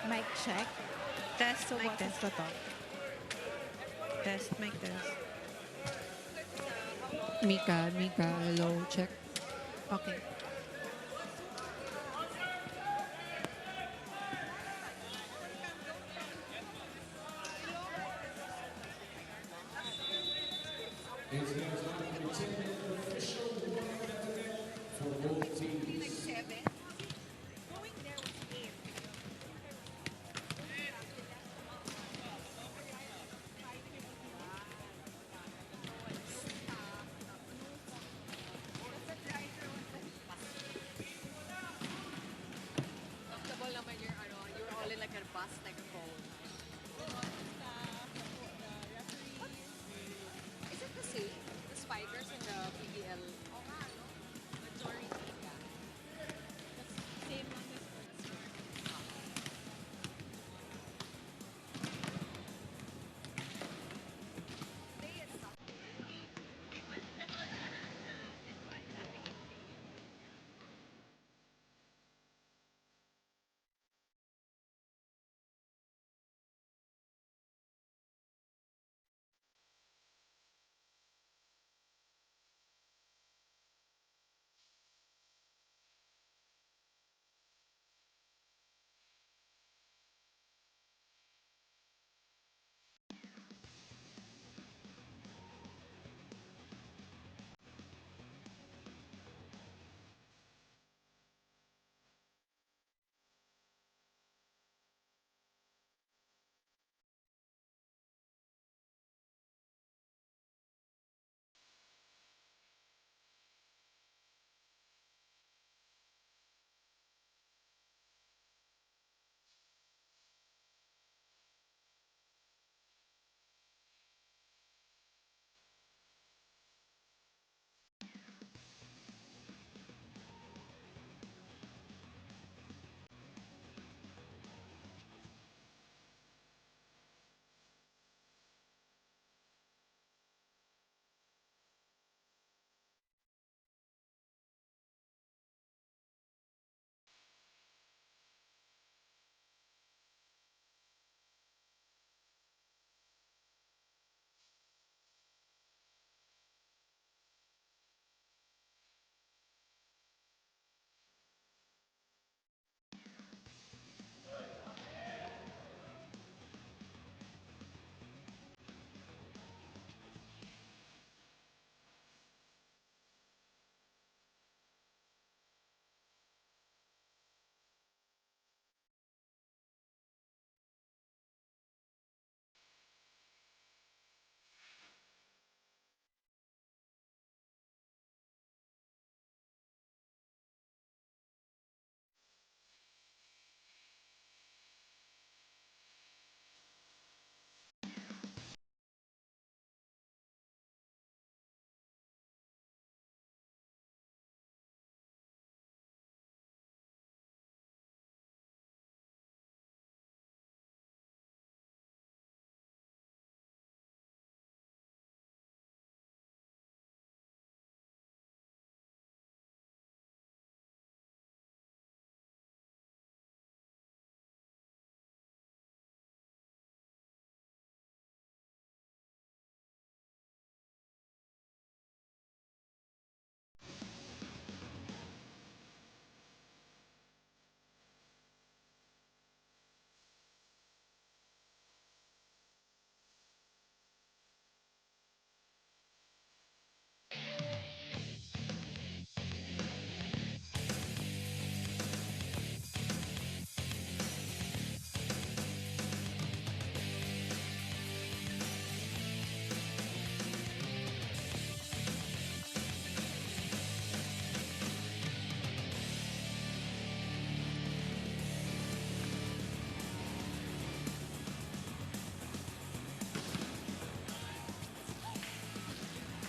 Mic check. Test, So mic what is test. the talk? Test, mic test. Mika, hello, check. Okay. It's now time for the 10-minute official warm-up for both teams. Comfortable naman you're all in like a bus, like a phone. Is it the same? The spikers and the PBL? Oh, nga, no? Majority, yeah. Same lang as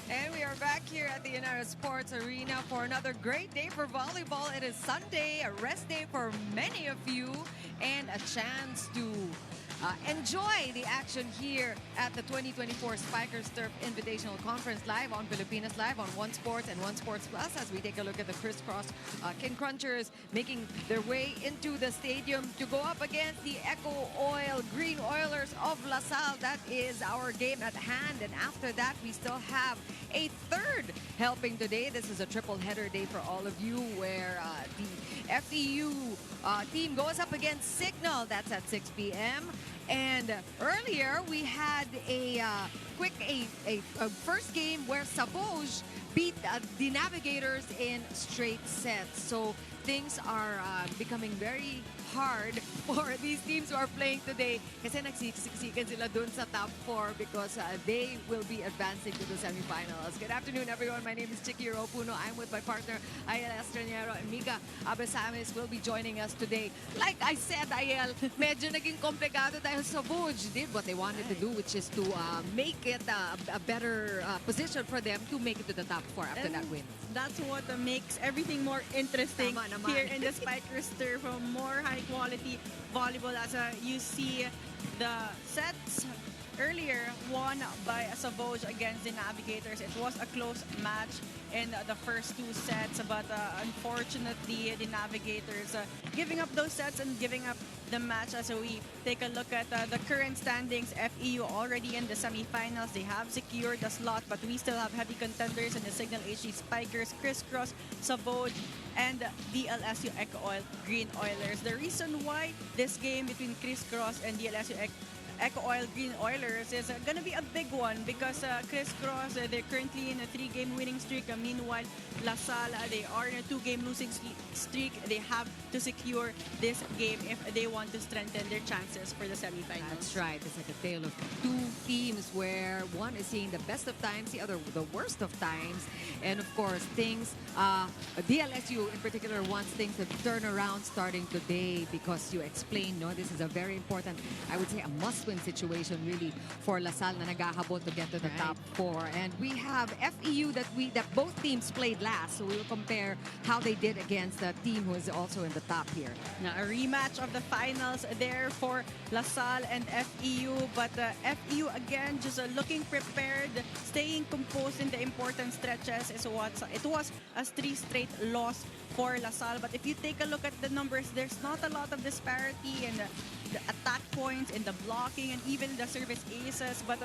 And we are back here at the United Sports Arena for another great day for volleyball. It is Sunday, a rest day for many of you, and a chance to enjoy the action here at the 2024 Spikers Turf Invitational Conference live on Pilipinas Live on One Sports and One Sports Plus as we take a look at the crisscross King Crunchers making their way into the stadium to go up against the ECOOIL Green Oilers of LaSalle. That is our game at hand, and after that we still have a third helping today. This is a triple header day for all of you where the FEU team goes up against Signal. That's at 6 p.m. And earlier we had a first game where Savoj beat the Navigators in straight sets. So things are becoming very hard for these teams who are playing today kasi nagsiksikan sila dun sa top 4 because they will be advancing to the semifinals. Good afternoon, everyone. My name is Chicky Ropuno. I'm with my partner, Ayel Estraniero, and Mika Abesamis will be joining us today. Like I said, Ayel, medyo naging komplikado dahil Savoj did what they wanted to do, which is to make it a better position for them to make it to the top 4 after that win. That's what makes everything more interesting Tama naman. here in the Spikers Turf. More high-quality volleyball as you see the sets earlier won by Savoj against the Navigators. It was a close match in the first 2 sets, but unfortunately the Navigators giving up those sets and giving up the match. As we take a look at the current standings, FEU already in the semifinals. They have secured the slot, but we still have heavy contenders in the Signal HG Spikers, Crisscross, Savoj, and the LSU ECOOIL Green Oilers. The reason why this game between Crisscross and the LSU ECOOIL Green Oilers is going to be a big one because Crisscross, they're currently in a 3-game winning streak. Meanwhile, LaSalle, they are in a 2-game losing streak. They have to secure this game if they want to strengthen their chances for the semifinals. That's right. It's like a tale of 2 teams where one is seeing the best of times, the other the worst of times. And of course, things, DLSU in particular wants things to turn around starting today because you explained, no, this is a very important, I would say, a must-win situation really for LaSalle na naghahabol to get to the top 4. And we have FEU that both teams played last, so we will compare how they did against the team who is also in the top here. Now, a rematch of the finals there for LaSalle and FEU, but FEU again just looking prepared, staying composed in the important stretches is what it was a 3 straight loss for LaSalle. But if you take a look at the numbers, there's not a lot of disparity in the attack points, in the blocking, and even the service aces. But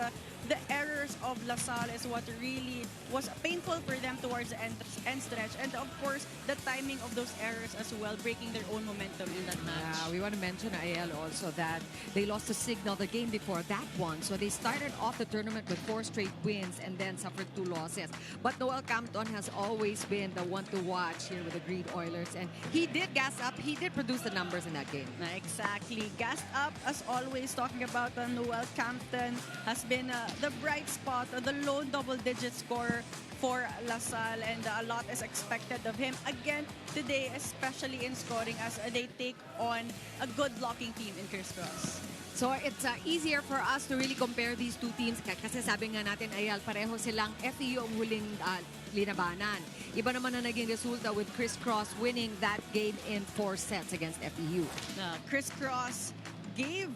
the errors of LaSalle is what really was painful for them towards the end stretch. And of course, the timing of those errors as well, breaking their own momentum in that match. We want to mention, Ayel, also that they lost to Signal the game before that one. So they started off the tournament with 4 straight wins and then suffered 2 losses. But Noel Campton has always been the one to watch here with the Green Oilers. And he did gas up. He did produce the numbers in that game. Exactly. Gassed up, as always, talking about Noel Campton has been the bright spot, the lone double-digit scorer for LaSalle, and a lot is expected of him again today, especially in scoring as they take on a good blocking team in Crisscross. So it's easier for us to really compare these 2 teams kasi sabi nga natin, Ayal, pareho silang FEU ang huling linabanan. Iba naman na naging resulta with Crisscross winning that game in 4 sets against FEU. Crisscross gave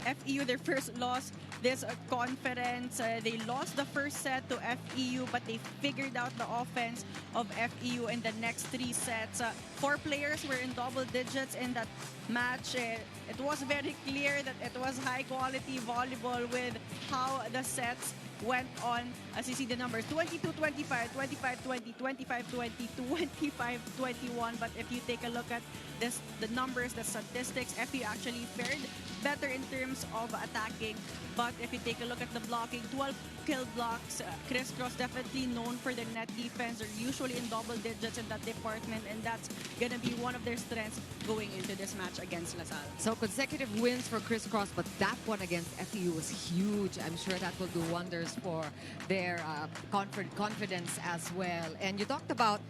FEU their first loss this conference. They lost the first set to FEU, but they figured out the offense of FEU in the next 3 sets. 4 players were in double digits in that match. It was very clear that it was high-quality volleyball with how the sets went on. As you see the numbers, 22-25, 25-20, 25-20, 25-21. But if you take a look at this, the numbers, the statistics, FEU actually fared better in terms of attacking. But if you take a look at the blocking, 12 kill blocks. Crisscross definitely known for their net defense. They're usually in double digits in that department, and that's going to be one of their strengths going into this match against LaSalle. So consecutive wins for Crisscross, but that one against FEU was huge. I'm sure that will do wonders for their confidence as well. And you talked about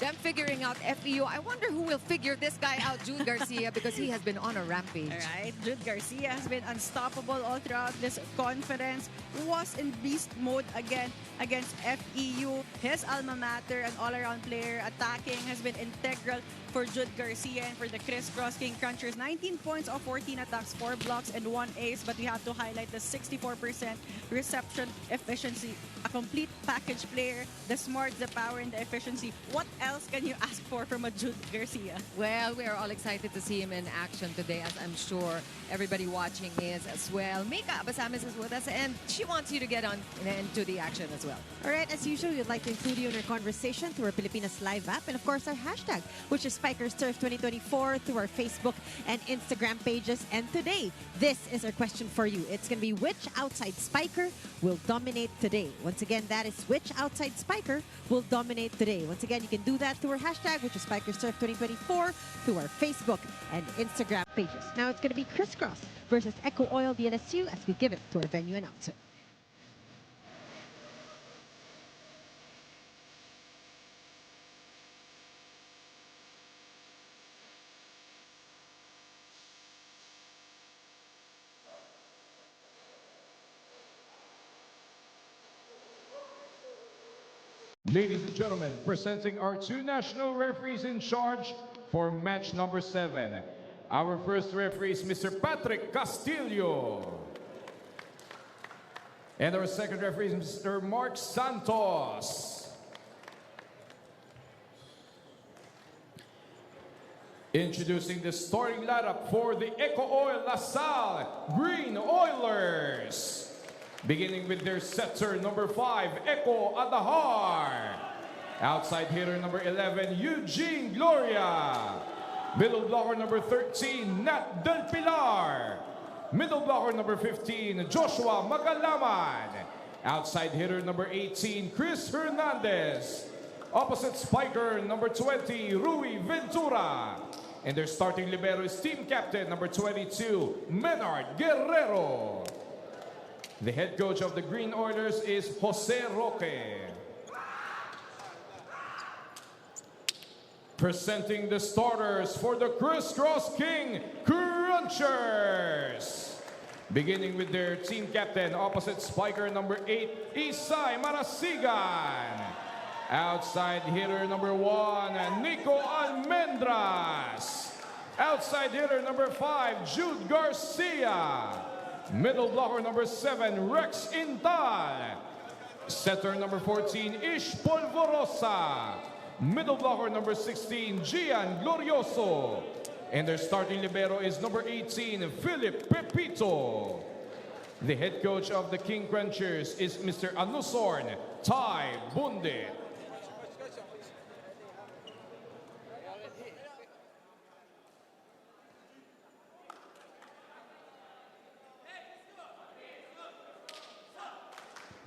them figuring out FEU. I wonder who will figure this guy out, Jude Garcia, because he has been on a rampage. All right, Jude Garcia has been unstoppable all throughout this conference. Was in beast mode again against FEU. His alma mater, an all-around player, attacking has been integral for Jude Garcia and for the Criss King Crunchers. 19 points of 14 attacks, 4 blocks, and 1 ace. But we have to highlight the 64% reception efficiency. A complete package player, the smart, the power, and the efficiency. What else can you ask for from a Jude Garcia? Well, we are all excited to see him in action today, as I'm sure everybody watching is as well. Mika Abasamis is with us, and she wants you to get on into the action as well. All right, as usual, we'd like to include you in our conversation through our Pilipinas Live app and, of course, our hashtag, which is SpikerSturf 2024, through our Facebook and Instagram pages. And today, this is our question for you. It's going to be which outside spiker will dominate today? Once again, that is which outside spiker will dominate today. Once again, you can do that through our hashtag, which is SpikerSturf 2024, through our Facebook and Instagram pages. Now it's going to be Crisscross versus ECOOIL DLSU as we give it to our venue announcer. Ladies and gentlemen, presenting our 2 national referees in charge for match number 7. Our first referee is Mr. Patrick Castillo. And our second referee is Mr. Mark Santos. Introducing the starting lineup for the ECOOIL LaSalle Green Oilers. Beginning with their setter, number 5, Echo Adahar. Outside hitter, number 11, Eugene Gloria. Middle blocker, number 13, Nat Del Pilar. Middle blocker, number 15, Joshua Magalaman. Outside hitter, number 18, Chris Hernandez. Opposite spiker, number 20, Rui Ventura. And their starting libero is team captain, number 22, Menard Guerrero. The head coach of the Green Oilers is Jose Roque. Presenting the starters for the Criss King Crunchers. Beginning with their team captain, opposite spiker number 8, Isai Marasigan. Outside hitter number 1, Nico Almendras. Outside hitter number 5, Jude Garcia. Middle blocker number 7, Rex Intal. Setter number 14, Ish Polvorosa. Middle blocker number 16, Gian Glorioso. And their starting libero is number 18, Philip Pepito. The head coach of the King Crunchers is Mr. Anusorn Tai Bunde.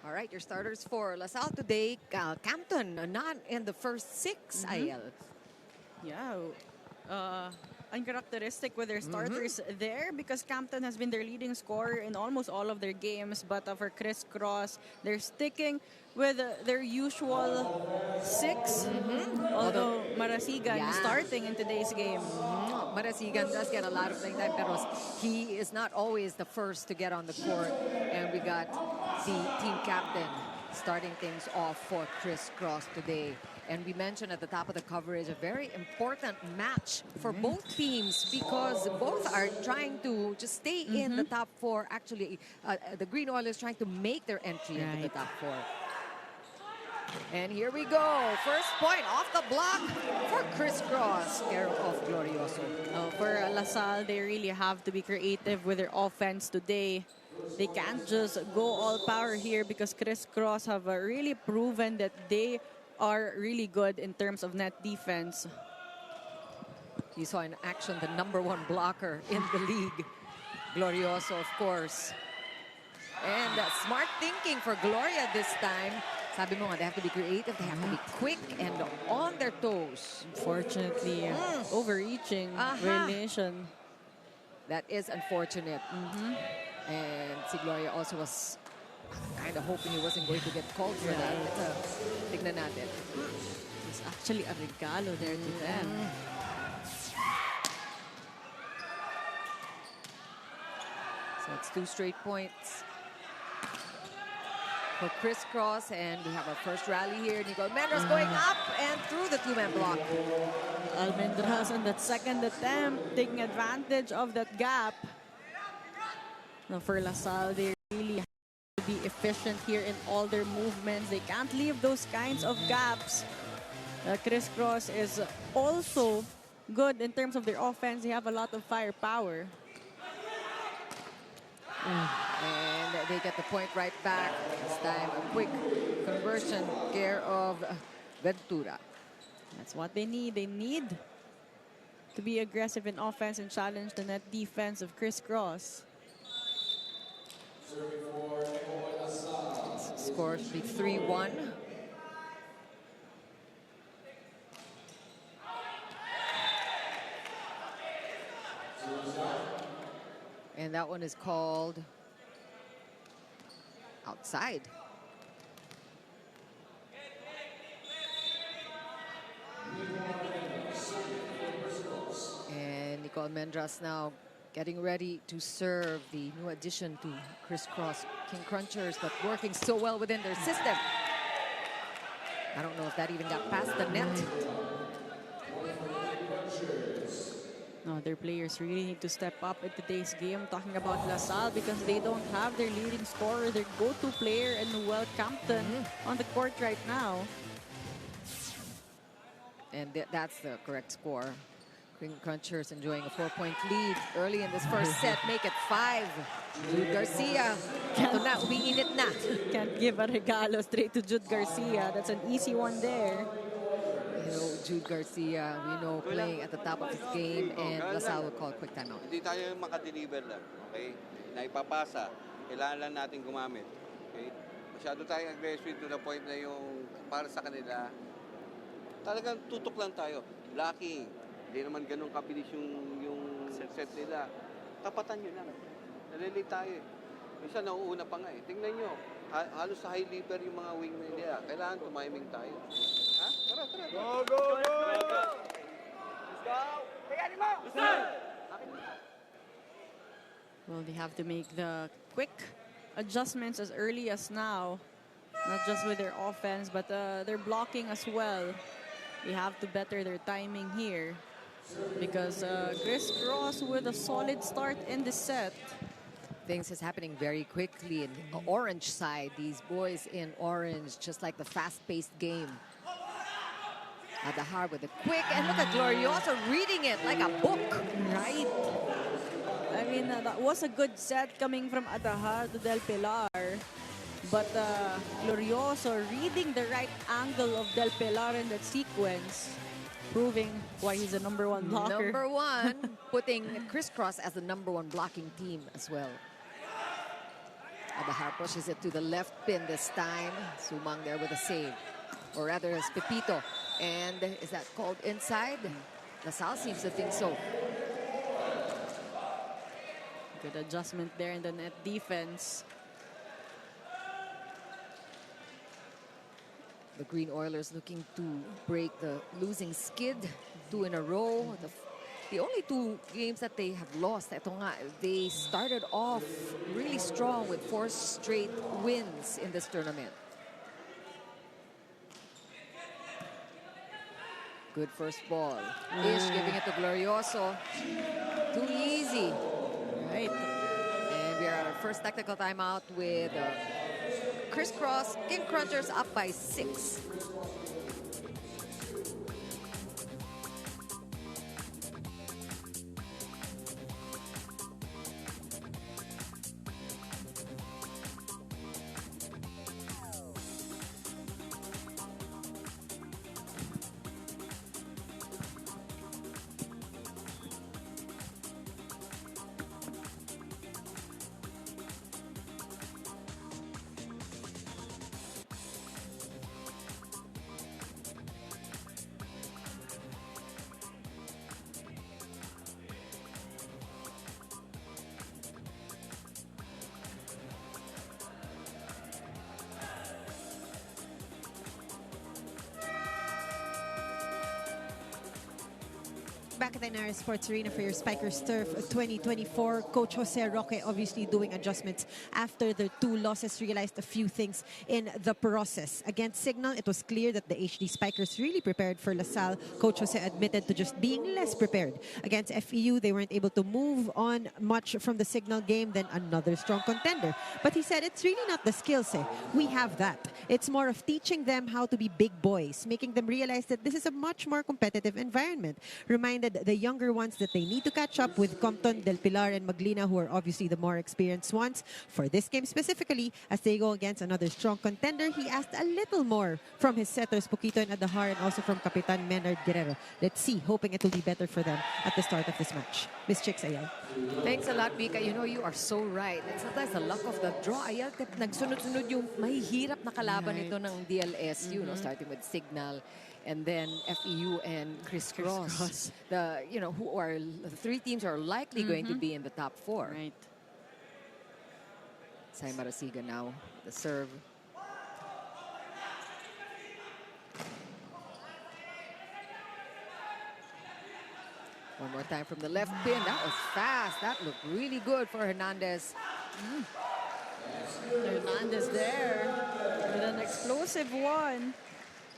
All right, your starters for LaSalle today. Campton, not in the first 6, IL. Yeah, uncharacteristic with their starters there because Campton has been their leading scorer in almost all of their games. But for Criss, they're sticking with their usual 6. Although Marasigan is starting in today's game. Marasigan does get a lot of playing time, but he is not always the first to get on the court. And we got the team captain starting things off for Criss today. And we mentioned at the top of the coverage, a very important match for both teams because both are trying to just stay in the top 4. Actually, the Green Oilers trying to make their entry into the top 4. And here we go. First point off the block for Criss, care of Glorioso. For LaSalle, they really have to be creative with their offense today. They can't just go all power here because Criss have really proven that they are really good in terms of net defense. You saw in action the #1 blocker in the league, Glorioso, of course. And smart thinking for Gloria this time. Sabi mo nga, they have to be creative, they have to be quick and on their toes. Unfortunately, overreaching violation. That is unfortunate. And si Gloria also was kind of hoping he wasn't going to get called for that. Tignan natin. It's actually a regalo there to them. So it's 2 straight points for crisscross, and we have our first rally here. Nico Almendras going up and through the 2-man block. Almendras on that second attempt, taking advantage of that gap. Now for LaSalle, they really have to be efficient here in all their movements. They can't leave those kinds of gaps. Crisscross is also good in terms of their offense. They have a lot of firepower. And they get the point right back. This time, a quick conversion care of Ventura. That's what they need. They need to be aggressive in offense and challenge the net defense of crisscross. Score should be 3-1. And that one is called outside. And Nico Almendras now getting ready to serve the new addition to crisscross King Crunchers, but working so well within their system. I don't know if that even got past the net. No, their players really need to step up in today's game. Talking about LaSalle, because they don't have their leading scorer, their go-to player, and Noel Campton on the court right now. And that's the correct score. King Crunchers enjoying a 4-point lead early in this first set. Make it 5. Jude Garcia. Ito na, umiinit na. Can't give a regalo straight to Jude Garcia. That's an easy one there. You know, Jude Garcia, we know, playing at the top of his game, and LaSalle will call a quick timeout. Hindi tayo makadeliver lang, okay? Na ipapasa, kailangan lang natin gumamit, okay? Masyado tayong aggressive to the point na yung para sa kanila, talagang tutok lang tayo. Blocking, hindi naman ganun kabilis yung set nila. Tapatan nyo lang. Nalilate tayo eh. Minsan nauuna pa nga eh. Tingnan nyo, halos sa high lever yung mga wingman nila. Kailangan tumiming tayo. Ha? Tara, tara. Go, go, go! Let's go! Let's go! Well, they have to make the quick adjustments as early as now. Not just with their offense, but their blocking as well. They have to better their timing here. Because crisscross with a solid start in the set. Things is happening very quickly in the orange side. These boys in orange, just like the fast-paced game. Adahar with a quick, and look at Glorioso reading it like a book. Right. I mean, that was a good set coming from Adahar to Del Pilar. But Glorioso reading the right angle of Del Pilar in that sequence, proving why he's a #1 blocker. #1, putting crisscross as the #1 blocking team as well. Adahar pushes it to the left pin this time. Sumang there with a save. Or rather, it's Pepito. And is that called inside? LaSalle seems to think so. Good adjustment there in the net defense. The Green Oilers looking to break the losing skid, 2 in a row. The only 2 games that they have lost, ito nga, they started off really strong with 4 straight wins in this tournament. Good first ball. Ish giving it to Glorioso. Too easy. Right. And we are at our first technical timeout with crisscross. King Crunchers up by 6. back at the Naira Sports Arena for your Spikers Turf 2024. Coach Jose Roque obviously doing adjustments after the 2 losses, realized a few things in the process. Against Signal, it was clear that the HD Spikers really prepared for LaSalle. Coach Jose admitted to just being less prepared. Against FEU, they weren't able to move on much from the Signal game, then another strong contender. But he said it's really not the skills, we have that. It's more of teaching them how to be big boys, making them realize that this is a much more competitive environment. Reminded the younger ones that they need to catch up with Compton, Del Pilar, and Maglina, who are obviously the more experienced ones. For this game specifically, as they go against another strong contender, he asked a little more from his setters, Poquito and Adahar, and also from Capitan Menard Guerrero. Let's see, hoping it will be better for them at the start of this match. Miss Chicks, Ayal. Thanks a lot, Mika. You know, you are so right. And sometimes the luck of the draw, Ayal, nagsunod-sunod yung mahihirap na kalaban ito ng DLSU, no? Starting with Signal, and then FEU and CRISS. The, you know, who are the 3 teams are likely going to be in the top 4. Right. Sai Marasiga now, the serve. One more time from the left pin. That was fast. That looked really good for Hernandez. Hernandez there with an explosive one.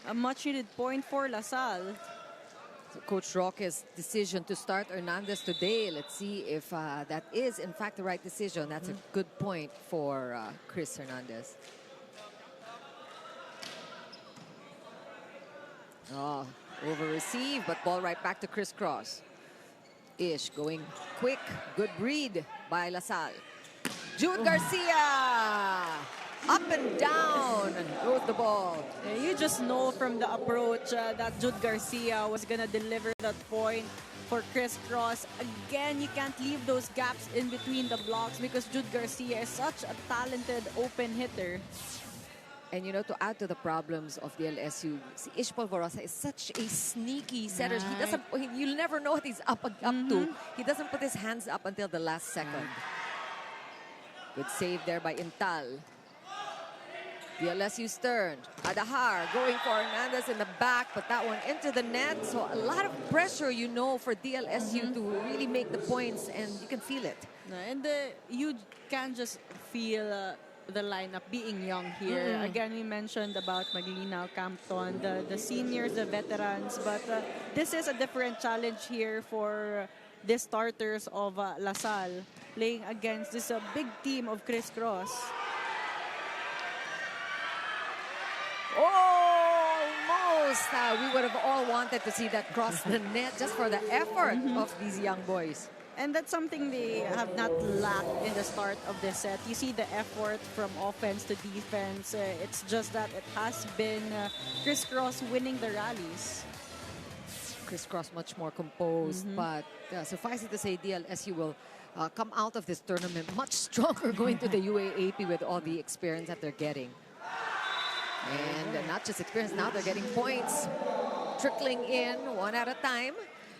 A much-needed point for LaSalle. So Coach Roque's decision to start Hernandez today. Let's see if that is, in fact, the right decision. That's a good point for CRISS Hernandez. Oh, over-receive, but ball right back to CRISS. Ish going quick. Good read by LaSalle. Jude Garcia! Up and down goes the ball. Yeah, you just know from the approach that Jude Garcia was going to deliver that point for CRISS. Again, you can't leave those gaps in between the blocks because Jude Garcia is such a talented open hitter. And you know, to add to the problems of the LSU, si Ish Polvorosa is such a sneaky setter. He doesn't. You'll never know what he's up to. He doesn't put his hands up until the last second. Good save there by Intal. The LSU Stern. Adahar going for Hernandez in the back, but that one into the net. So a lot of pressure, you know, for DLSU to really make the points, and you can feel it. And you can just feel the lineup being young here. Again, we mentioned about Maglina, Campton, the seniors, the veterans, but this is a different challenge here for the starters of LaSalle playing against this big team of CRISS. Almost! We would have all wanted to see that cross the net just for the effort of these young boys. And that's something they have not lacked in the start of the set. You see the effort from offense to defense. It's just that it has been CRISS winning the rallies. CRISS much more composed, but suffice it to say, DLSU will come out of this tournament much stronger going to the UAAP with all the experience that they're getting. And not just experience, now they're getting points trickling in one at a time.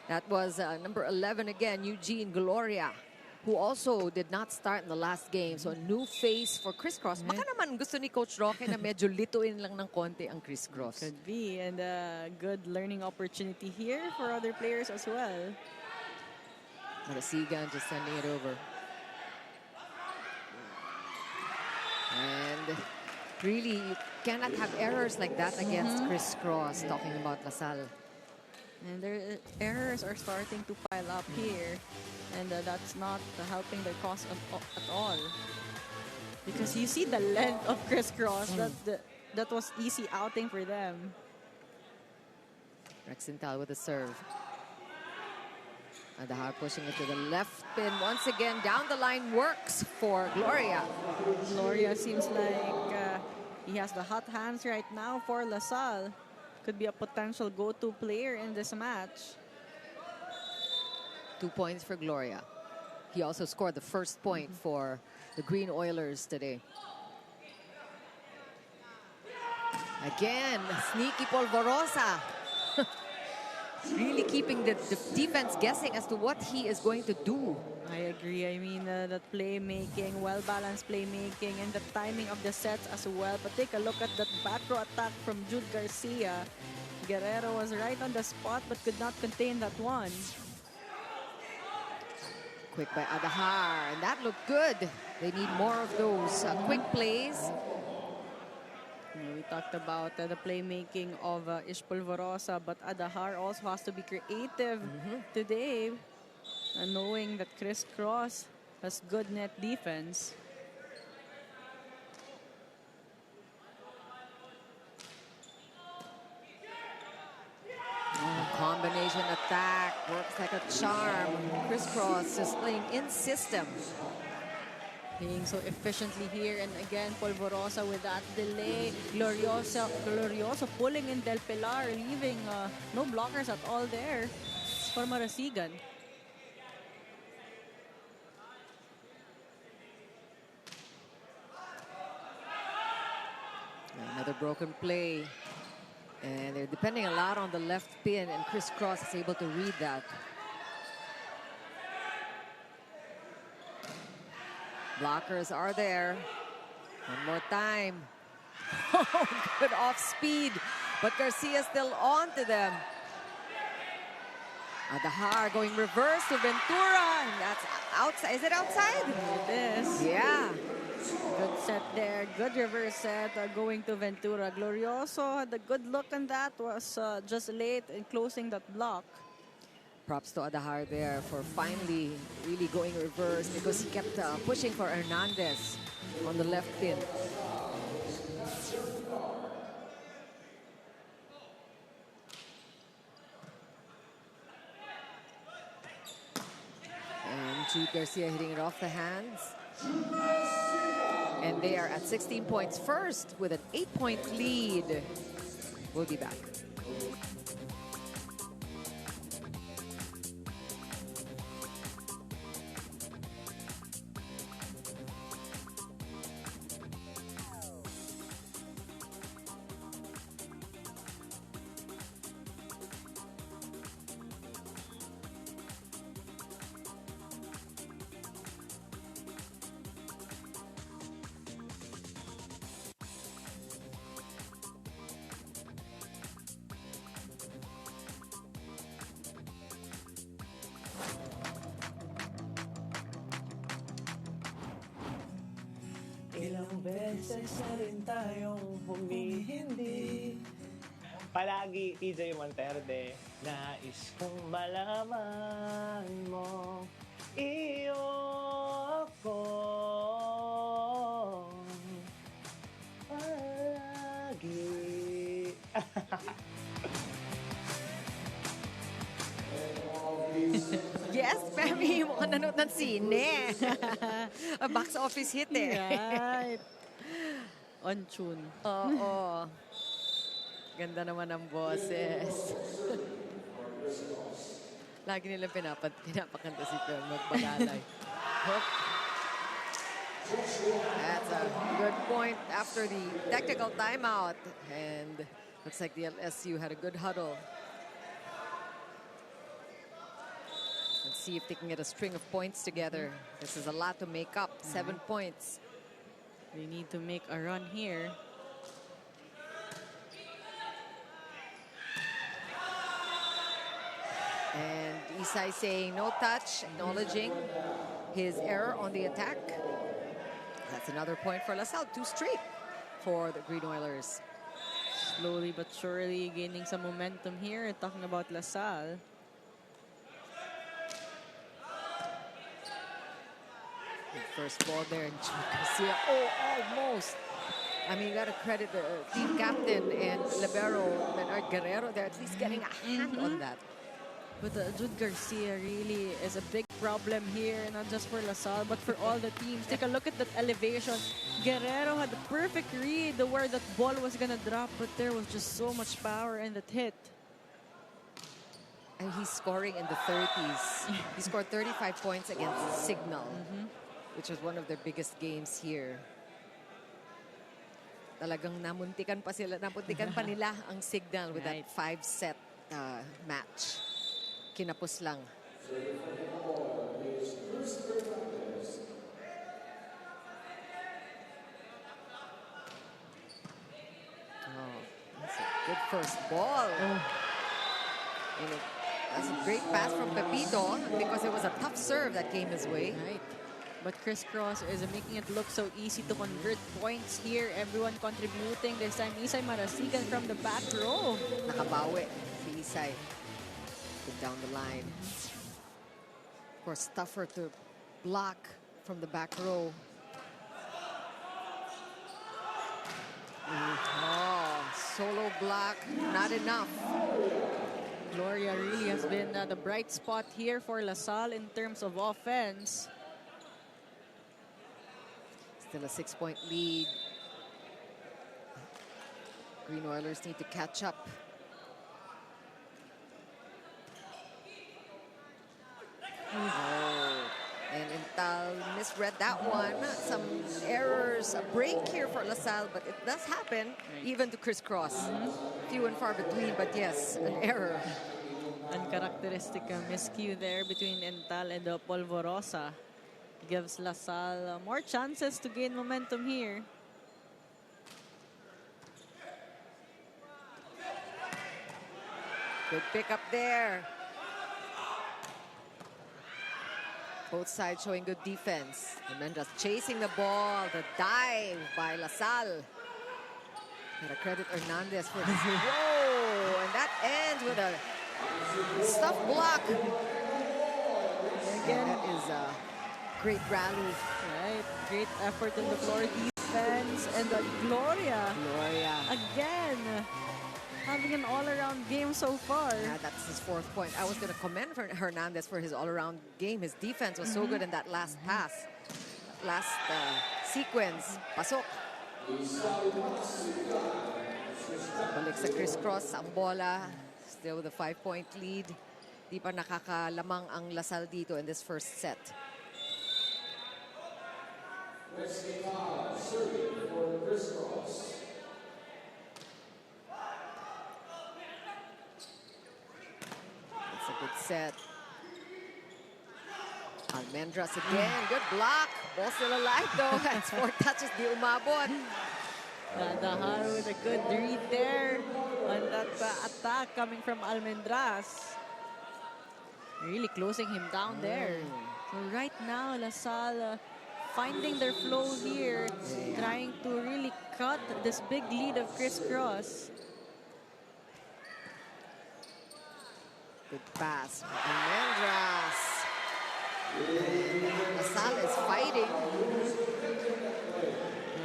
That was number 11 again, Eugene Gloria, who also did not start in the last game. So a new face for CRISS. Baka naman gusto ni Coach Roque na medyo lituin lang ng konti ang CRISS. Could be, and a good learning opportunity here for other players as well. Marasigan just sending it over. And really, you cannot have errors like that against CRISS, talking about LaSalle. And their errors are starting to pile up here. And that's not helping their cause at all. Because you see the length of CRISS. That was easy outing for them. Rexental with a serve. Adahar pushing it to the left pin. Once again, down the line works for Gloria. Gloria seems like he has the hot hands right now for LaSalle. Could be a potential go-to player in this match. 2 points for Gloria. He also scored the first point for the Green Oilers today. Again, sneaky Polvorosa. Really keeping the defense guessing as to what he is going to do. I agree. I mean, that playmaking, well-balanced playmaking, and the timing of the sets as well. But take a look at that back row attack from Jude Garcia. Guerrero was right on the spot but could not contain that one. Quick by Adahar, and that looked good. They need more of those quick plays. We talked about the playmaking of Ish Polvorosa, but Adahar also has to be creative today, knowing that CRISS has good net defense. Combination attack works like a charm. Crisscross is playing in system. Playing so efficiently here, and again Polvorosa with that delay. Glorioso pulling in Del Pilar, leaving no blockers at all there for Marasigan. Another broken play. And they're depending a lot on the left pin, and Crisscross is able to read that. Blockers are there. One more time. Good off speed, but Garcia still on to them. Adahar going reverse to Ventura, and that's outside. Is it outside? It is. Yeah. Good set there. Good reverse set going to Ventura. Glorioso had a good look, and that was just late in closing that block. Props to Adahar there for finally really going reverse, because he kept pushing for Hernandez on the left pin. And Jude Garcia hitting it off the hands. And they are at 16 points first with an 8-point lead. We'll be back. Ilang beses na rin tayong humihindi. Palagi, TJ Monterde, nais kong malaman mo, iyo ako. Palagi. Yes, Femi, mukhang nanood ng sine. A box office hit eh. Right. On tune. Oo. Ganda naman ang boses. Lagi nilang pinapakanta si Fem magbagalay. That's a good point after the technical timeout. And looks like the LSU had a good huddle. Let's see if they can get a string of points together. This is a lot to make up. 7 points. They need to make a run here. And Isai saying no touch, acknowledging his error on the attack. That's another point for LaSalle. 2 straight for the Green Oilers. Slowly but surely gaining some momentum here. Talking about LaSalle. First ball there, and Garcia, almost. I mean, you got to credit the team captain and libero, Bernard Guerrero. They're at least getting a hand on that. But Jude Garcia really is a big problem here, not just for LaSalle, but for all the teams. Take a look at that elevation. Guerrero had the perfect read where that ball was going to drop, but there was just so much power in that hit. And he's scoring in the 30s. He scored 35 points against Signal, which was one of their biggest games here. Talagang namuntikan pa nila ang Signal with that 5-set match. Kinapos lang. Oh, that's a good first ball. That's a great pass from Pepito because it was a tough serve that came his way. Right. But CRISS is making it look so easy to convert points here. Everyone contributing. This time, Isay Marasigan from the back row. Nakabawi si Isay. Good down the line. Of course, tougher to block from the back row. Oh, solo block, not enough. Gloria really has been the bright spot here for LaSalle in terms of offense. Still a 6-point lead. Green Oilers need to catch up. Oh, and Intal misread that one. Some errors, a break here for LaSalle, but it does happen even to CRISS. Few and far between, but yes, an error. Uncharacteristic miscue there between Intal and Polvorosa. Gives LaSalle more chances to gain momentum here. Good pick up there. Both sides showing good defense. And then just chasing the ball, the dive by LaSalle. Gotta credit Hernandez for this. Whoa! And that ends with a stuff block. Again, that is a great rally. Right, great effort in the floor defense. And Gloria. Again. Having an all-around game so far. Yeah, that's his 4th point. I was going to commend Hernandez for his all-around game. His defense was so good in that last pass. Last sequence. Pasok. Balik sa CRISS. Ang bola. Still with a 5-point lead. Di pa nakakalamang ang LaSalle dito in this first set. It's a good set. Almendras again. Good block. Ball still alive though. That's 4 touches. Di umabot. Nadahar with a good read there on that attack coming from Almendras. Really closing him down there. So right now, LaSalle finding their flow here, trying to really cut this big lead of CRISS. Good pass. Almendras. LaSalle is fighting.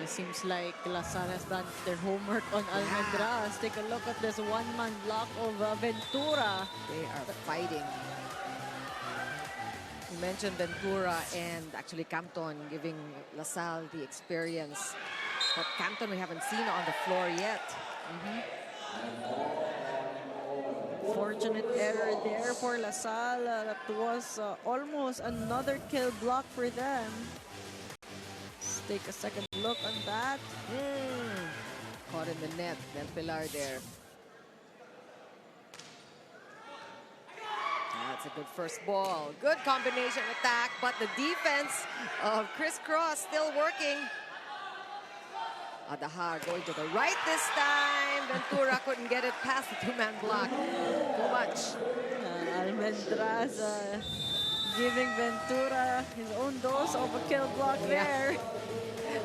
Seems like LaSalle has done their homework on Almendras. Take a look at this one-man block of Ventura. They are fighting. You mentioned Ventura and actually Campton giving LaSalle the experience. But Campton we haven't seen on the floor yet. Fortunate error there for LaSalle. That was almost another kill block for them. Let's take a second look on that. Caught in the net. Del Pilar there. That's a good first ball. Good combination attack, but the defense of CRISS still working. Adahar going to the right this time. Ventura couldn't get it past the 2-man block. Too much. Almendras giving Ventura his own dose of a kill block there.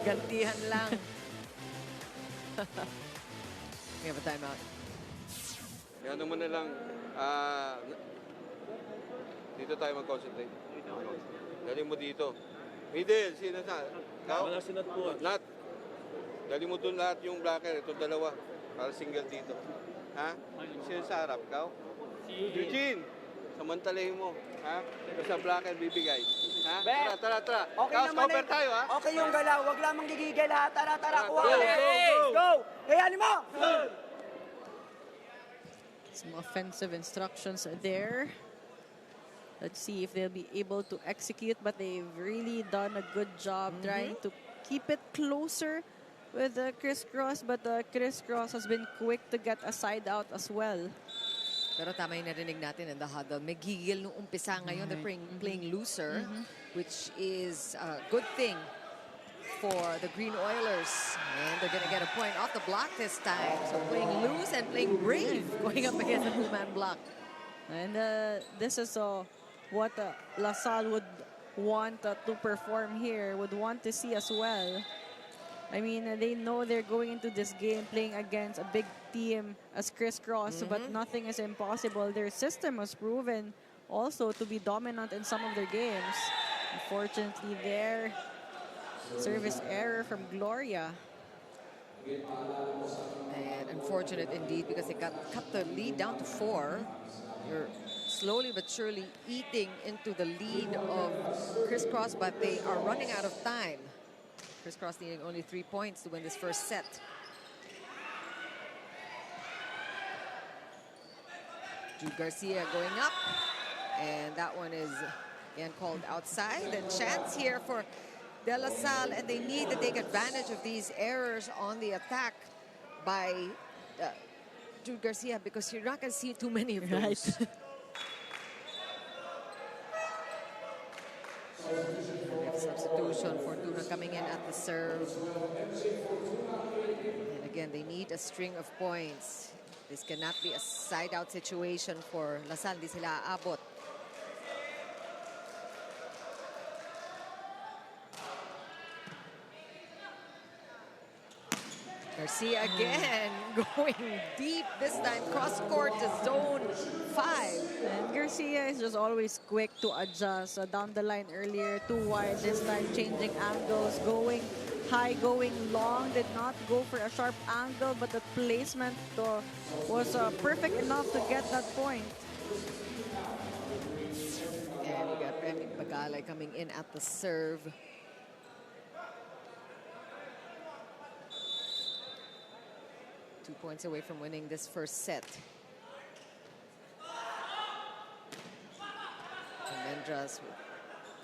Gantihan lang. We have a timeout. Yan mo na lang. Dito tayo mag-concentrate. Dali mo dito. Middle, sino sa? Wala sinat po. Nat. Dali mo dun lahat yung blocker. Itong dalawa. Para single dito. Ha? Sino sa harap? Ikaw? Eugene. Samantalahin mo. Ha? Ito sa blocker bibigay. Ha? Tara. Okay Kaos, naman cover tayo, ha? Okay yung galaw. Wag lamang gigigil, ha? Tara. Kuha Go, ka na. Go! Hayanin mo! Some offensive instructions there. Let's see if they'll be able to execute, but they've really done a good job trying to keep it closer with CRISS, but CRISS has been quick to get a side out as well. Pero tama yung narinig natin in the huddle. May gigil nung umpisa ngayon. They're playing looser, which is a good thing for the Green Oilers. And they're going to get a point off the block this time. So playing loose and playing brave going up against the 2-man block. And this is what LaSalle would want to perform here, would want to see as well. I mean, they know they're going into this game playing against a big team as Crisscross, but nothing is impossible. Their system was proven also to be dominant in some of their games. Unfortunately, their service error from Gloria. And unfortunate indeed, because they cut the lead down to 4. You're slowly but surely eating into the lead of Crisscross, but they are running out of time. Crisscross needing only 3 points to win this first set. Jude Garcia going up, and that one is again called outside. And chance here for De La Salle, and they need to take advantage of these errors on the attack by Jude Garcia, because you're not going to see too many of those. Right. Substitution, Fortuna coming in at the serve. And again, they need a string of points. This cannot be a side-out situation for LaSalle. Hindi sila aabot. Garcia again going deep, this time cross court to zone 5. And Garcia is just always quick to adjust. Down the line earlier, too wide this time, changing angles, going high, going long. Did not go for a sharp angle, but the placement was perfect enough to get that point. And we got Remy Bagalay coming in at the serve. Two points away from winning this first set. Almendras with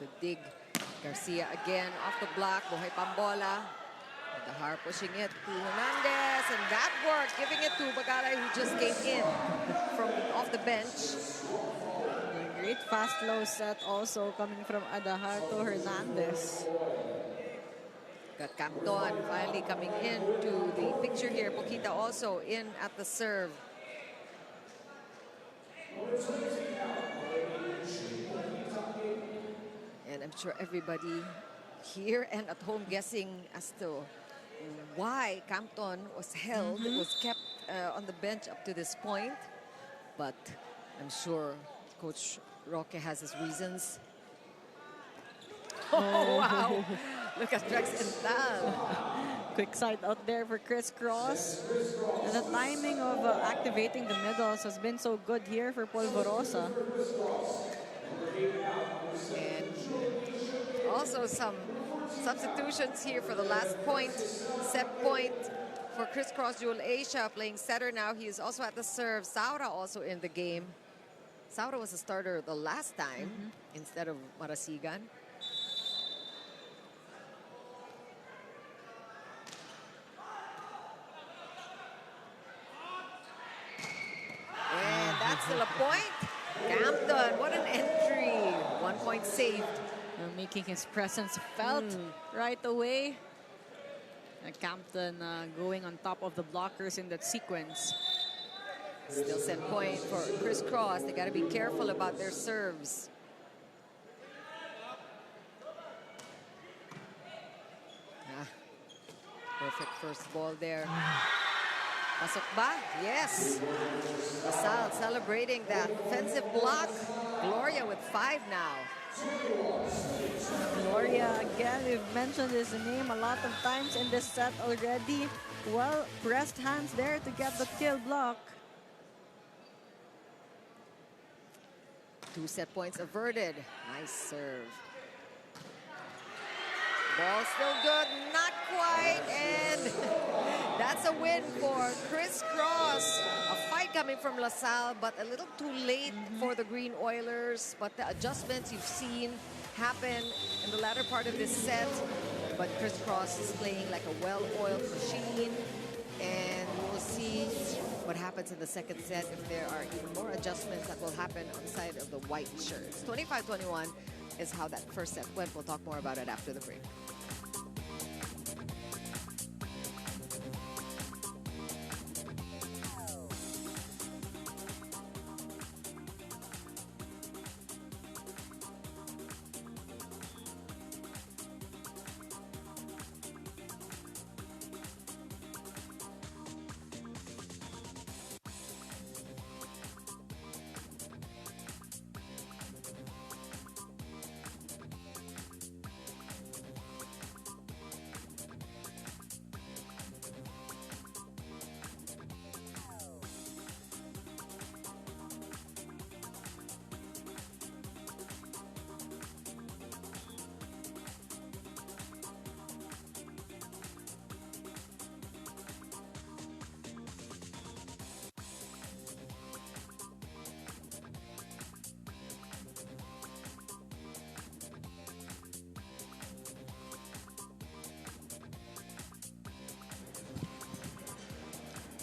good dig. Garcia again off the block. Buhay Pambola. Dahar pushing it to Hernandez. And that worked, giving it to Bagalay, who just came in from off the bench. A great fast low set also coming from Adahar to Hernandez. Got Campton finally coming into the picture here. Poquita also in at the serve. And I'm sure everybody here and at home guessing as to why Campton was held, was kept on the bench up to this point. But I'm sure Coach Roque has his reasons. Oh, wow. Look at Drex and Tal. Quick side out there for Crisscross. And the timing of activating the middles has been so good here for Polvorosa. And also some substitutions here for the last point. Set point for Crisscross. Jewel Asia playing setter now. He is also at the serve. Saura also in the game. Saura was a starter the last time instead of Marasigan. And that's still a point. Campton, what an entry. 1 point saved. Making his presence felt right away. Campton going on top of the blockers in that sequence. Still set point for Crisscross. They got to be careful about their serves. Perfect first ball there. Pasok ba? Yes. LaSalle celebrating that offensive block. Gloria with 5 now. Gloria, again, we've mentioned his name a lot of times in this set already. Well, pressed hands there to get the kill block. 2 set points averted. Nice serve. Ball still good, not quite, and that's a win for Crisscross. A fight coming from LaSalle, but a little too late for the Green Oilers. But the adjustments you've seen happen in the latter part of this set. But Crisscross is playing like a well-oiled machine, and we'll see what happens in the second set if there are even more adjustments that will happen on the side of the white shirts. 25-21 is how that first set went. We'll talk more about it after the break.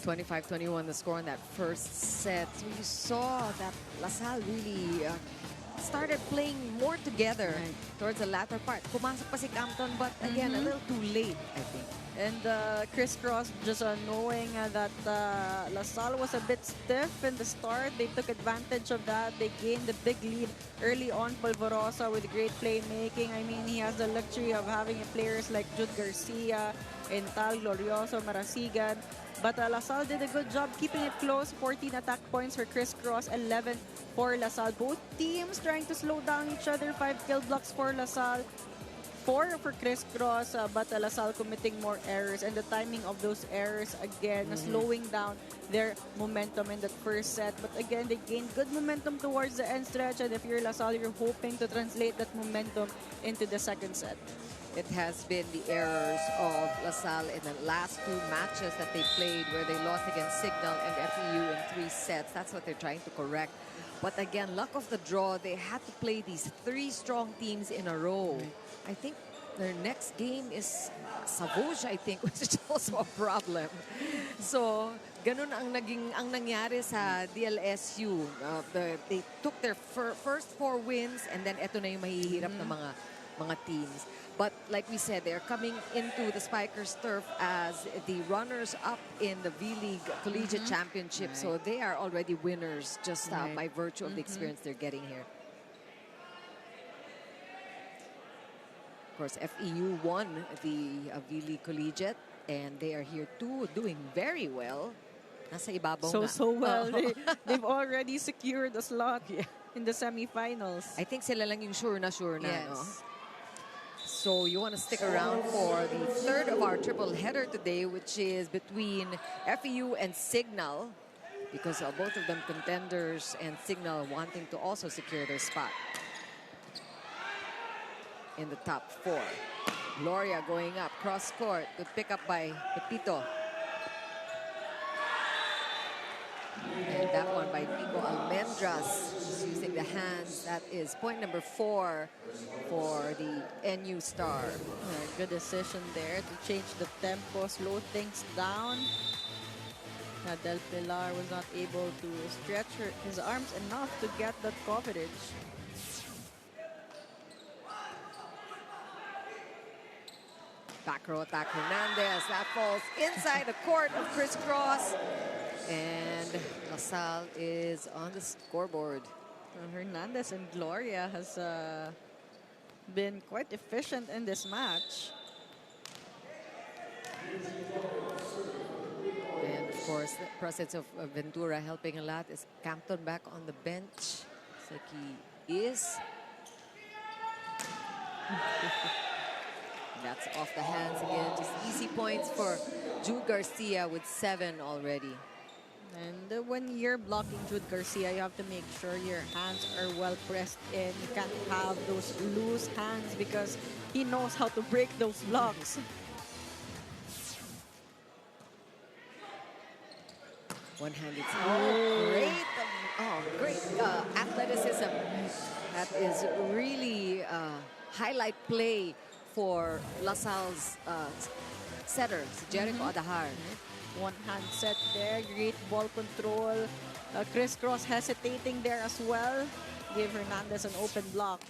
25-21 the score in that first set. So you saw that LaSalle really started playing more together towards the latter part. Pumasok pa si Campton, but again, a little too late, I think. And CRISS just knowing that LaSalle was a bit stiff in the start, they took advantage of that. They gained a big lead early on. Polvorosa with great playmaking. I mean, he has the luxury of having players like Jude Garcia, Ental, Glorioso, Marasigan. But LaSalle did a good job keeping it close. 14 attack points for CRISS, 11 for LaSalle. Both teams trying to slow down each other. 5 kill blocks for LaSalle, 4 for CRISS, but LaSalle committing more errors. And the timing of those errors, again, slowing down their momentum in that first set. But again, they gained good momentum towards the end stretch. And if you're LaSalle, you're hoping to translate that momentum into the second set. It has been the errors of LaSalle in the last 2 matches that they played where they lost against Signal and FEU in 3 sets. That's what they're trying to correct. But again, luck of the draw, they had to play these 3 strong teams in a row. I think their next game is Savoj, I think, which is also a problem. So, ganun ang nangyari sa DLSU. They took their first 4 wins and then eto na yung mahihirap na mga teams. But like we said, they're coming into the Spikers turf as the runners-up in the V-League Collegiate Championship. So they are already winners just by virtue of the experience they're getting here. Of course, FEU won the V-League Collegiate, and they are here too, doing very well. Nasa ibabaw na. So well. They've already secured a slot in the semifinals. I think sila lang yung sure na, Yes. no? So you want to stick around for the third of our triple header today, which is between FEU and Signal, because both of them contenders and Signal wanting to also secure their spot in the top 4. Gloria going up, cross court. Good pick up by Pepito. And that one by Nico Almendras, just using the hands. That is point number 4 for the NU star. Good decision there to change the tempo, slow things down. Del Pilar was not able to stretch his arms enough to get that coverage. Back row attack, Hernandez. That falls inside the court of CRISS. And LaSalle is on the scoreboard. Hernandez and Gloria has been quite efficient in this match. And of course, the presence of Ventura helping a lot. Is Campton back on the bench? Looks like he is. That's off the hands again. Just easy points for Jude Garcia with 7 already. And when you're blocking Jude Garcia, you have to make sure your hands are well pressed in. You can't have those loose hands because he knows how to break those blocks. One-handed. Great athleticism. That is really highlight play for LaSalle's setter, Jericho Adahar. One hand set there, great ball control. CRISS hesitating there as well. Gave Hernandez an open block.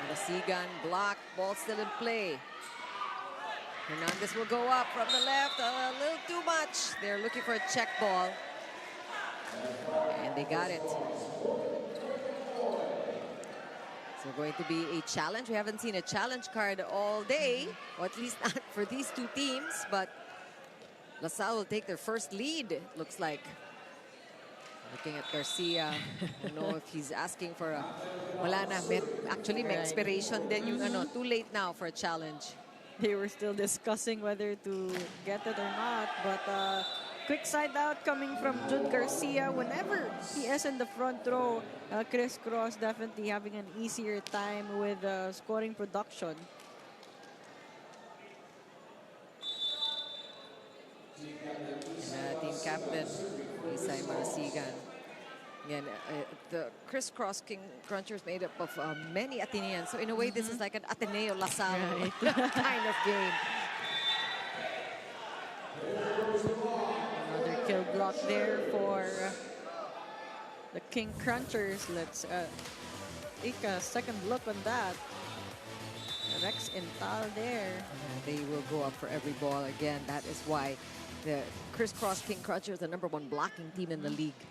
Marasigan block, ball still in play. Hernandez will go up from the left, a little too much. They're looking for a check ball. And they got it. So going to be a challenge. We haven't seen a challenge card all day, or at least not for these 2 teams, but LaSalle will take their first lead, it looks like. Looking at Garcia, I don't know if he's asking for a... Wala na, actually may expiration din yung too late now for a challenge. They were still discussing whether to get it or not, but quick side out coming from Jude Garcia. Whenever he is in the front row, CRISS definitely having an easier time with scoring production. Team captain, Isay Marasigan. Again, the CRISS King Crunchers made up of many Ateneans. So in a way, this is like an Ateneo LaSalle kind of game. kill block there for the King Crunchers. Let's take a second look on that. Rex and Tal there. They will go up for every ball again. That is why the Crisscross King Crunchers, the #1 blocking team in the league.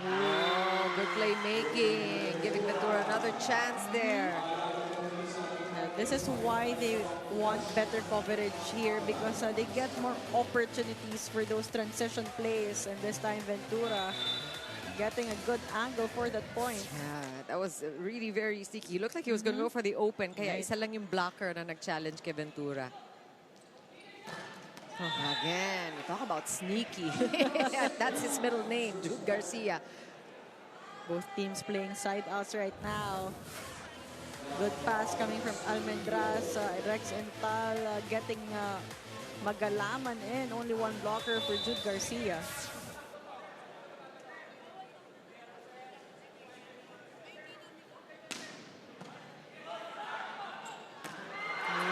Oh, good playmaking, giving Ventura another chance there. This is why they want better coverage here, because they get more opportunities for those transition plays. And this time Ventura getting a good angle for that point. Yeah, that was really very sneaky. He looked like he was going to go for the open. Kaya isa lang yung blocker na nag-challenge kay Ventura. Again, we talk about sneaky. That's his middle name, Jude Garcia. Both teams playing side outs right now. Good pass coming from Almendras. Rex and Tal getting Magalaman in. Only one blocker for Jude Garcia.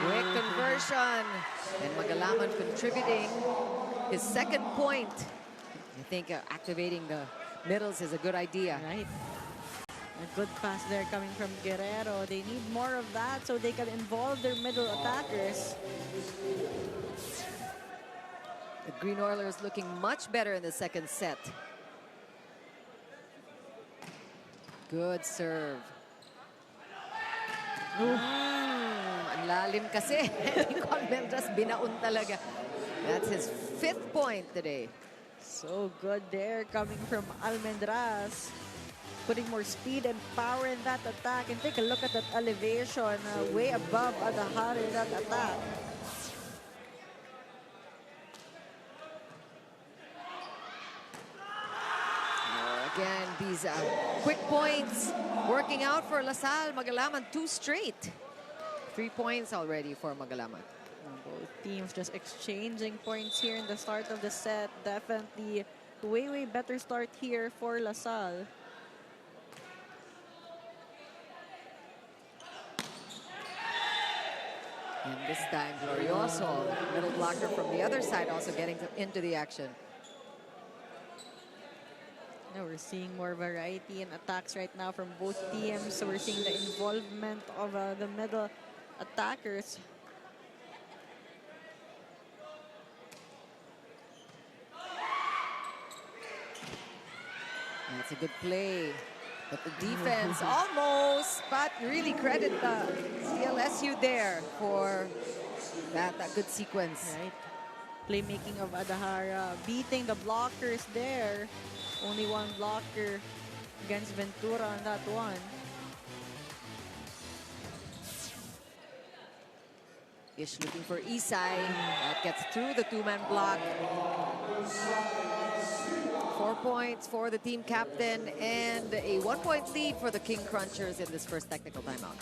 Quick conversion. And Magalaman contributing his second point. I think activating the middles is a good idea. Right. A good pass there coming from Guerrero. They need more of that so they can involve their middle attackers. The Green Oilers looking much better in the second set. Good serve. Ang lalim kasi. Almendras binaon talaga. That's his 5th point today. So good there coming from Almendras. Putting more speed and power in that attack. And take a look at that elevation. Way above Adahar in that attack. Again, these quick points working out for LaSalle. Magalaman 2 straight. 3 points already for Magalaman. Both teams just exchanging points here in the start of the set. Definitely way better start here for LaSalle. And this time, Glorioso, middle blocker from the other side, also getting into the action. Now we're seeing more variety in attacks right now from both teams. So we're seeing the involvement of the middle attackers. That's a good play. But the defense almost, but really credit the CLSU there for that good sequence. Right. Playmaking of Adahara, beating the blockers there. Only one blocker against Ventura on that one. Ish looking for Isai. That gets through the 2-man block. 4 points for the team captain and a 1-point lead for the King Crunchers in this first technical timeout.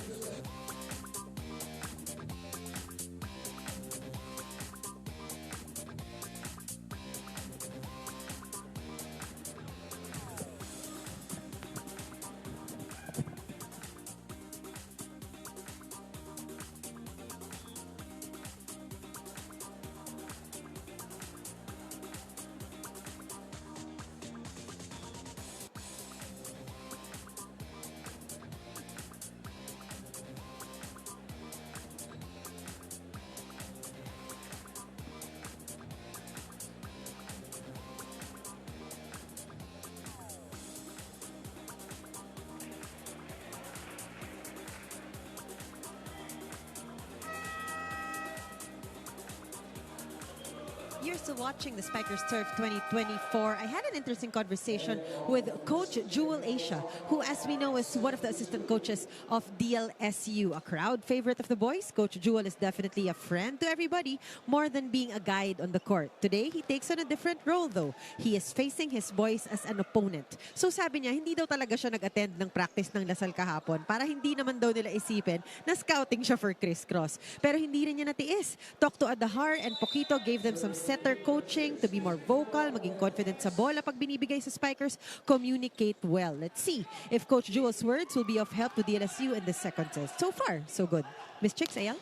You're still watching the Spikers Turf 2024. I had an interesting conversation with Coach Jewel Asia, who, as we know, is one of the assistant coaches of DLSU, a crowd favorite of the boys. Coach Jewel is definitely a friend to everybody, more than being a guide on the court. Today, he takes on a different role, though. He is facing his boys as an opponent. So sabi niya, hindi daw talaga siya nag-attend ng practice ng Lasal kahapon para hindi naman daw nila isipin na scouting siya for Criss Cross. Pero hindi rin niya natiis. Talk to Adahar and Poquito gave them some setter their coaching to be more vocal, maging confident sa bola pag binibigay sa spikers, communicate well. Let's see if Coach Jewel's words will be of help to DLSU in the second test. So far, so good. Miss Chicks, Ayal?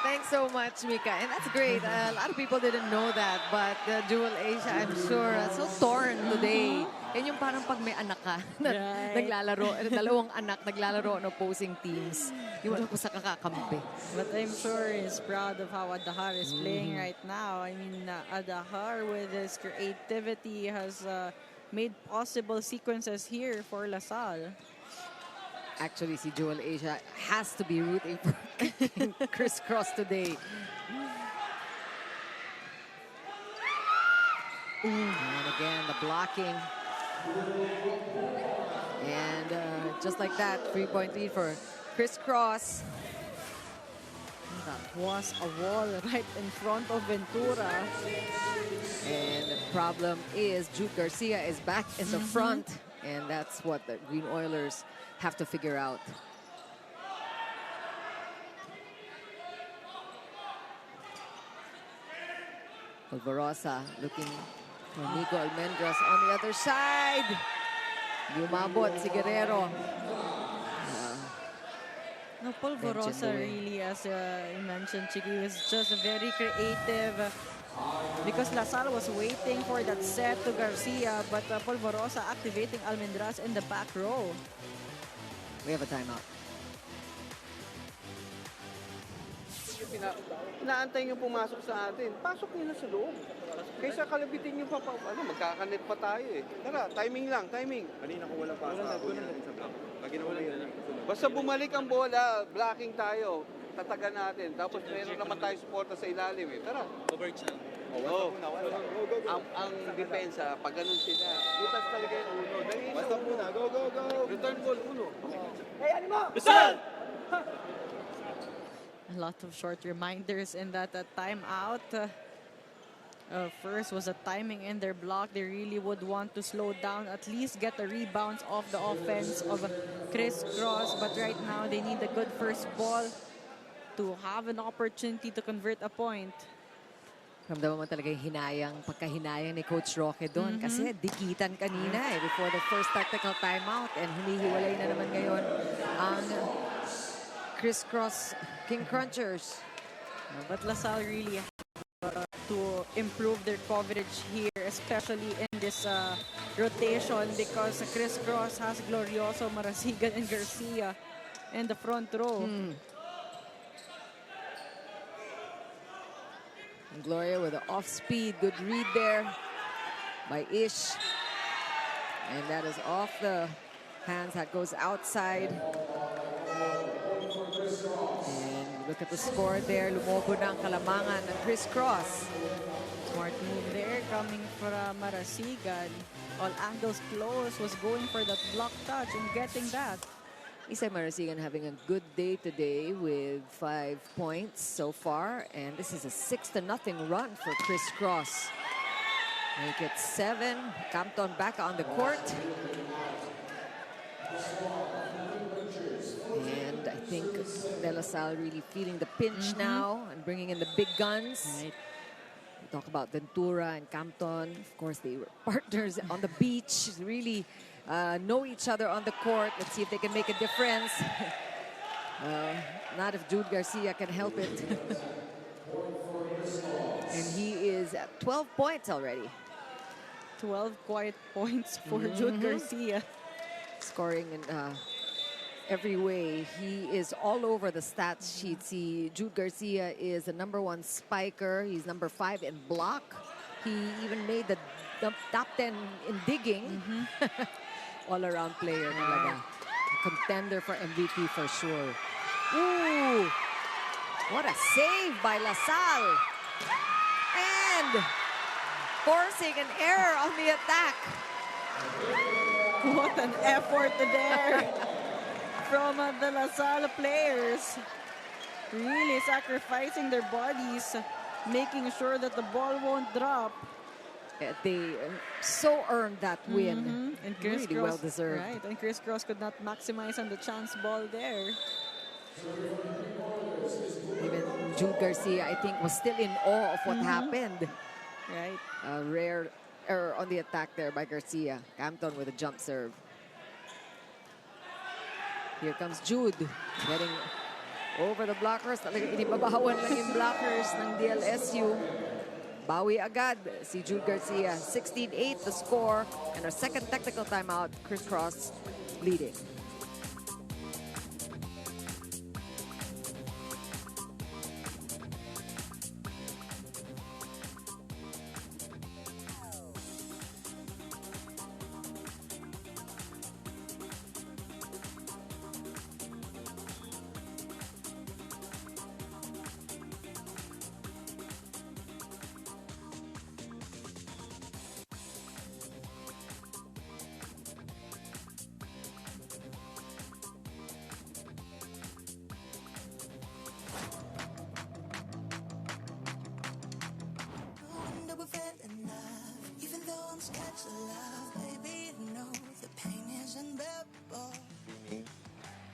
Thanks so much, Mika. And that's great. A lot of people didn't know that. But Jewel Asia, I'm sure, so torn today. Yan yung parang pag may anak ka na naglalaro, dalawang anak naglalaro ng opposing teams. Yung wala ko sa kakakampi. But I'm sure he's proud of how Adahar is playing right now. I mean, Adahar with his creativity has made possible sequences here for LaSalle. Actually, si Jewel Asia has to be rooting for crisscross today. And again, the blocking. And just like that, 3-point lead for crisscross. That was a wall right in front of Ventura. And the problem is Jude Garcia is back in the front. And that's what the Green Oilers have to figure out. Polvorosa looking for Nico Almendras on the other side. Lumabot si Guerrero. No, Polvorosa really, as you mentioned, Chiki, was just very creative. Because LaSalle was waiting for that set to Garcia, but Polvorosa activating Almendras in the back row. We have a timeout. Inaantay yung pumasok sa atin. Pasok nyo na sa loob. Kaysa kalabitin yung magkakanet pa tayo eh. Tara, timing lang, timing. Kanina ko wala pa sa block. Basta bumalik ang bola, blocking tayo. Tatagan natin. Tapos meron naman tayo suporta sa ilalim eh. Tara. Coverage lang. Oo. Ang depensa, pag ganun sila, butas talaga yung uno. Basta muna, go, go, go. Return ball, uno. Hey, animo! Bisal! A lot of short reminders in that timeout. First was a timing in their block. They really would want to slow down, at least get the rebounds off the offense of crisscross. But right now, they need a good first ball to have an opportunity to convert a point. Ramdaman mo talaga yung pagkahinayang ni Coach Roque doon. Kasi dikitan kanina before the first technical timeout. And humihiwalay na naman ngayon ang crisscross King Crunchers. But LaSalle really have to improve their coverage here, especially in this rotation, because crisscross has Glorioso, Marasigan, and Garcia in the front row. And Gloria with the off-speed. Good read there by Ish. And that is off the hands. That goes outside. And look at the score there. Lumobo na ang kalamangan ng crisscross. Smart move there coming from Marasigan. All angles close, was going for that block touch and getting that. Isay Marasigan having a good day today with 5 points so far. And this is a 6-0 run for crisscross. Make it 7. Campton back on the court. And I think De La Salle really feeling the pinch now and bringing in the big guns. Right. We talk about Ventura and Campton. Of course, they were partners on the beach. Really know each other on the court. Let's see if they can make a difference. Not if Jude Garcia can help it. And he is at 12 points already. 12 quiet points for Jude Garcia. Scoring in every way. He is all over the stats sheet. See, Jude Garcia is the #1 spiker. He's number 5 in block. He even made the top 10 in digging. All-around player talaga. A contender for MVP for sure. Ooh! What a save by LaSalle. And forcing an error on the attack. What an effort there from the LaSalle players. Really sacrificing their bodies, making sure that the ball won't drop. They so earned that win. And really well deserved. Right, and crisscross could not maximize on the chance ball there. Even Jude Garcia, I think, was still in awe of what happened. Right. Rare error on the attack there by Garcia. Campton with a jump serve. Here comes Jude. Getting over the blockers. Talagang inibabawan lang yung blockers ng DLSU. Bawi agad si Jude Garcia. 16-8 the score. And our second technical timeout. Crisscross leading.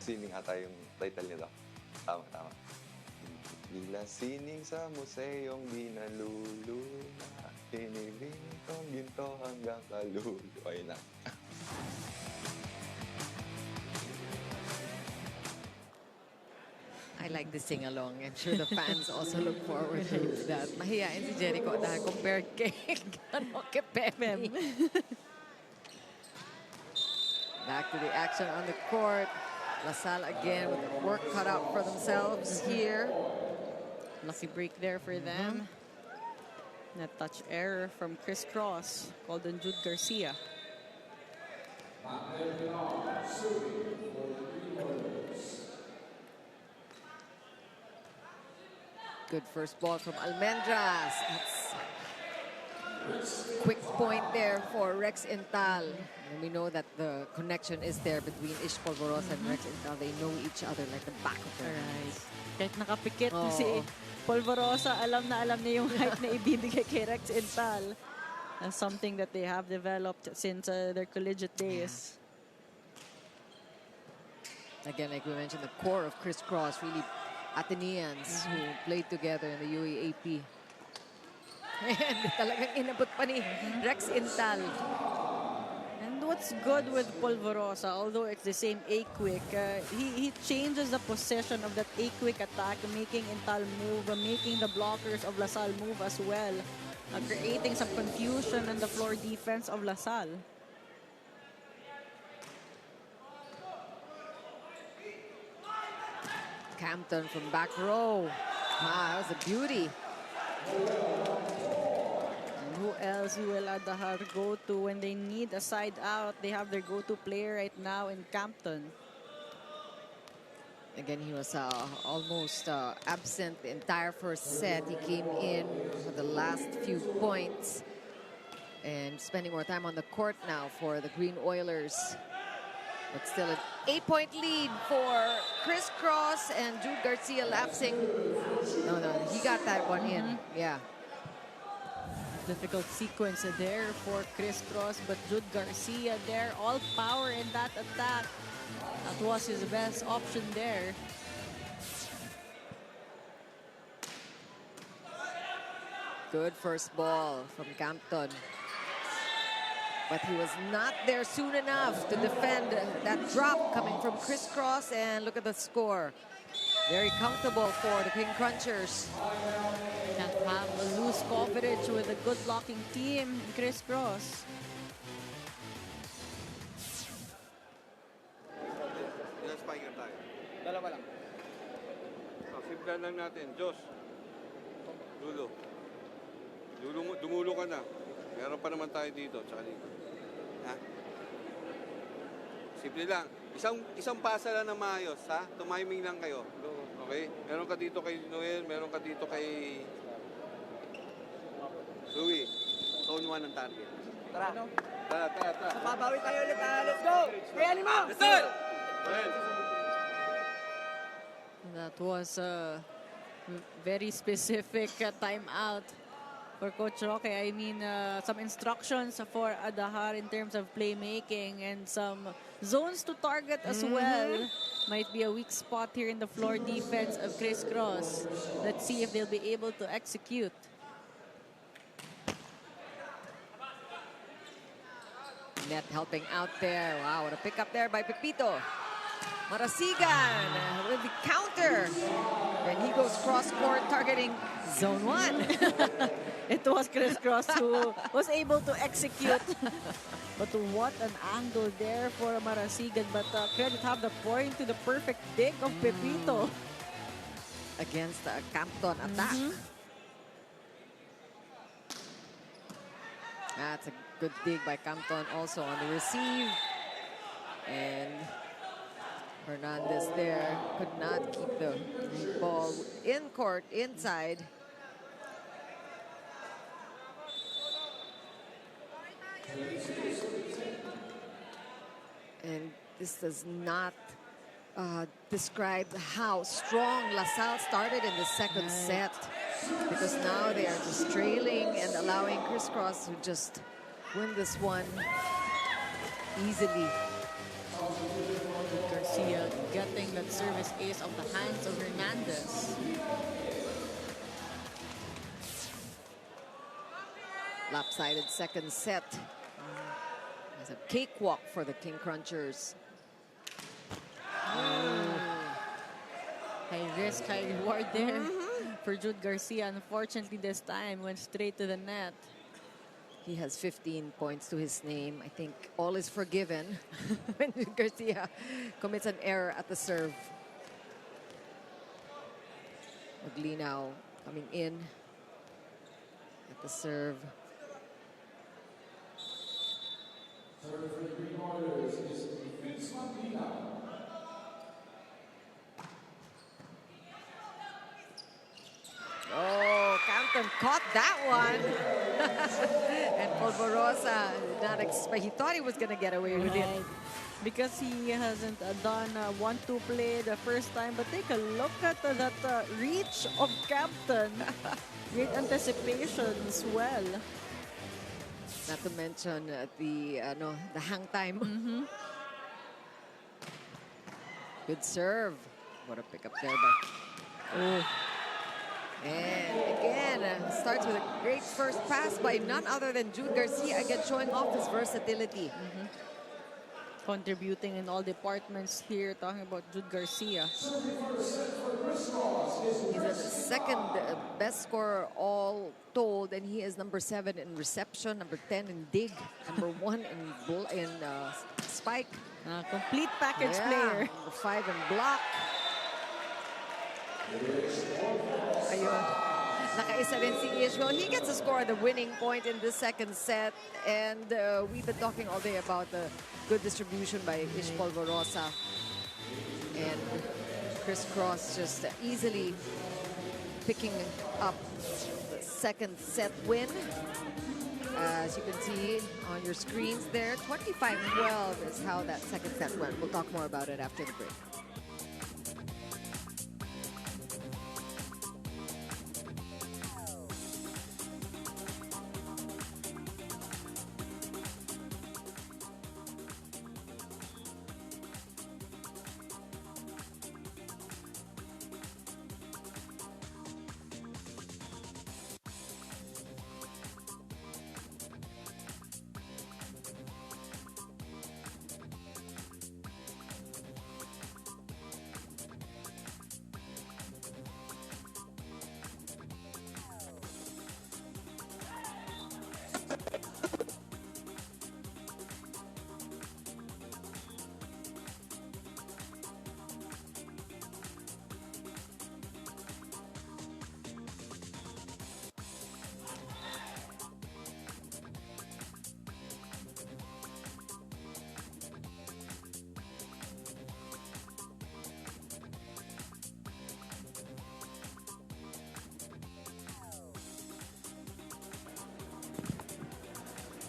Sining ata yung title nito. Tama, tama. Bila sining sa museong di naluluna, pinibintong ginto hanggang kalulu. Ayun na. I like the sing-along. I'm sure the fans also look forward to that. Mahihain si Jericho dahil compared kay, kay Pepe. Back to the action on the court. LaSalle again with the work cut out for themselves here. Lucky break there for them. Net touch error from Crisscross. Called on Jude Garcia. Good first ball from Almendras. That's quick point there for Rex Intal. And we know that the connection is there between Ish Polvorosa and Rex Intal. They know each other like the back of their hands. Kahit nakapikit si Polvorosa, alam na alam niya yung height na ibibigay kay Rex Intal. That's something that they have developed since their collegiate days. Again, like we mentioned, the core of Crisscross, really Ateneans who played together in the UAAP. And talagang inabot pa ni Rex Intal. And what's good with Polvorosa, although it's the same A-Quick, he changes the position of that A-Quick attack, making Intal move, making the blockers of LaSalle move as well, creating some confusion in the floor defense of LaSalle. Campton from back row. That was a beauty. And who else will Adahar go to when they need a side out? They have their go-to player right now in Campton. Again, he was almost absent the entire first set. He came in for the last few points and spending more time on the court now for the Green Oilers. But still an 8-point lead for Crisscross and Jude Garcia lapsing. No, he got that one in. Yeah. Difficult sequence there for Crisscross, but Jude Garcia there, all power in that attack. That was his best option there. Good first ball from Campton. But he was not there soon enough to defend that drop coming from Crisscross. And look at the score. Very comfortable for the King Crunchers. Can't have a loose coverage with a good blocking team in Crisscross. Ilang spiker tayo? Dalawa lang. Simple lang natin. Diyos. Dulo. Dumulo ka na. Meron pa naman tayo dito. Tsaka dito. Ha? Simple lang. Isang pasa lang na maayos, ha? Tumiming lang kayo. Okay? Meron ka dito kay Noel, meron ka dito kay Louie. Zone 1 ang target. Tara. Tara. Mababawi tayo ulit. Let's go! Kaya lima! Let's go! That was a very specific timeout for Coach Roque. I mean, some instructions for Adahar in terms of playmaking and some zones to target as well. Might be a weak spot here in the floor defense of Crisscross. Let's see if they'll be able to execute. Net helping out there. Wow, what a pickup there by Pepito. Marasigan with the counter. And he goes cross-court targeting zone 1. It was Crisscross who was able to execute. But what an angle there for Marasigan. But credit have the point to the perfect dig of Pepito. Against the Campton attack. That's a good dig by Campton also on the receive. And Hernandez there could not keep the ball in court, inside. And this does not describe how strong LaSalle started in the second set. Because now they are just trailing and allowing Crisscross to just win this one easily. Garcia getting that service ace of the hands of Hernandez. Lopsided second set. It's a cakewalk for the King Crunchers. High risk, high reward there for Jude Garcia. Unfortunately, this time went straight to the net. He has 15 points to his name. I think all is forgiven when Garcia commits an error at the serve. Maglinaw coming in at the serve. Oh, Campton caught that one. And Polvorosa did not expect. He thought he was going to get away with it. Because he hasn't done a 1-2 play the first time. But take a look at that reach of Campton. Great anticipation as well. Not to mention the hang time. Good serve. What a pickup there by. And again, starts with a great first pass by none other than Jude Garcia, again showing off his versatility. Contributing in all departments here, talking about Jude Garcia. He's the second best scorer all told, and he is number 7 in reception, number 10 in dig, number 1 in spike. Complete package player. Number 5 in block. Ayun. Nakaisa rin si Ish. Well, he gets to score the winning point in the second set. And we've been talking all day about the good distribution by Ish Polvorosa. And Crisscross just easily picking up the second set win. As you can see on your screens there, 25-12 is how that second set went. We'll talk more about it after the break.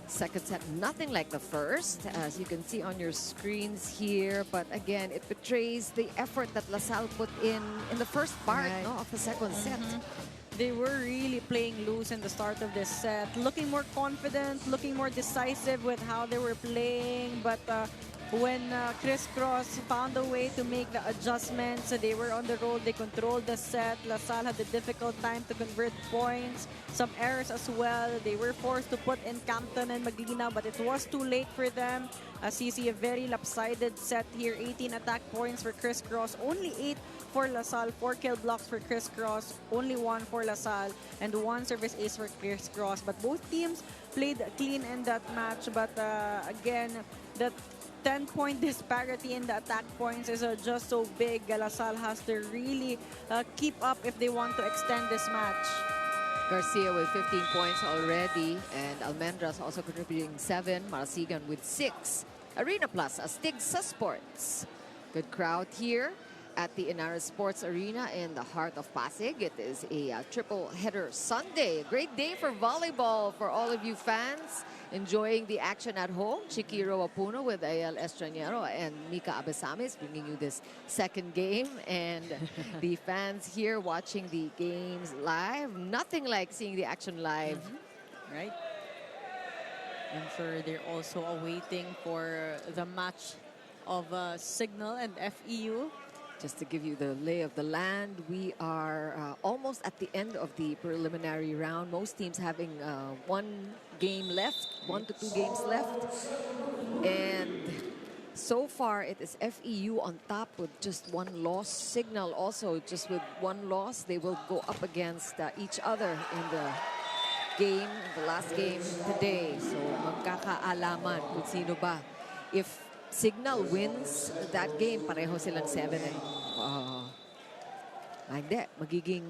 Second set, nothing like the first, as you can see on your screens here. But again, it betrays the effort that LaSalle put in the first part of the second set. They were really playing loose in the start of this set, looking more confident, looking more decisive with how they were playing. But when CRISS found a way to make the adjustments. They were on the road. They controlled the set. LaSalle had a difficult time to convert points. Some errors as well. They were forced to put in Campton and Maglina, but it was too late for them. As you see, a very lopsided set here. 18 attack points for CRISS, only 8 for LaSalle, 4 kill blocks for CRISS, only 1 for LaSalle, and 1 service ace for CRISS. But both teams played clean in that match. But again, that 10-point disparity in the attack points is just so big. LaSalle has to really keep up if they want to extend this match. Garcia with 15 points already, and Almendras also contributing 7. Marasigan with 6. Arena Plus, Astig sa Sports. Good crowd here at the Inares Sports Arena in the heart of Pasig. It is a triple header Sunday. A great day for volleyball for all of you fans enjoying the action at home. Chiquiro Apuno with Ayel Estranero and Mika Abesamis bringing you this second game. And the fans here watching the games live. Nothing like seeing the action live. Right? I'm sure they're also awaiting for the match of Signal and FEU. Just to give you the lay of the land, we are almost at the end of the preliminary round. Most teams having 1 game left, 1 to 2 games left. And so far, it is FEU on top with just 1 loss. Signal also just with 1 loss. They will go up against each other in the game, the last game today. So magkakaalaman kung sino ba. If Signal wins that game, pareho silang 7 and hindi, magiging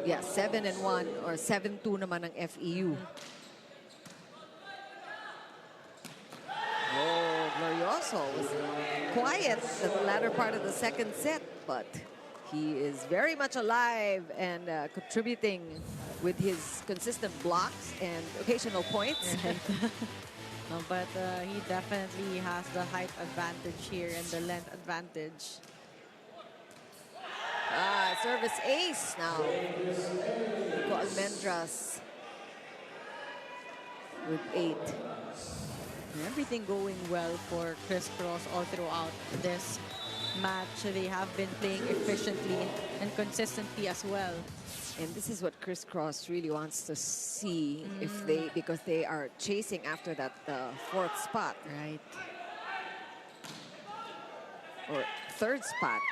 7-1 or 7-2 naman ng FEU. Oh, Glorioso was quiet at the latter part of the second set, but he is very much alive and contributing with his consistent blocks and occasional points. But he definitely has the height advantage here and the length advantage. Service ace now. Nico Almendras with 8. Everything going well for CRISS all throughout this match. They have been playing efficiently and consistently as well. And this is what CRISS really wants to see because they are chasing after that 4th spot. Right. Or 3rd spot.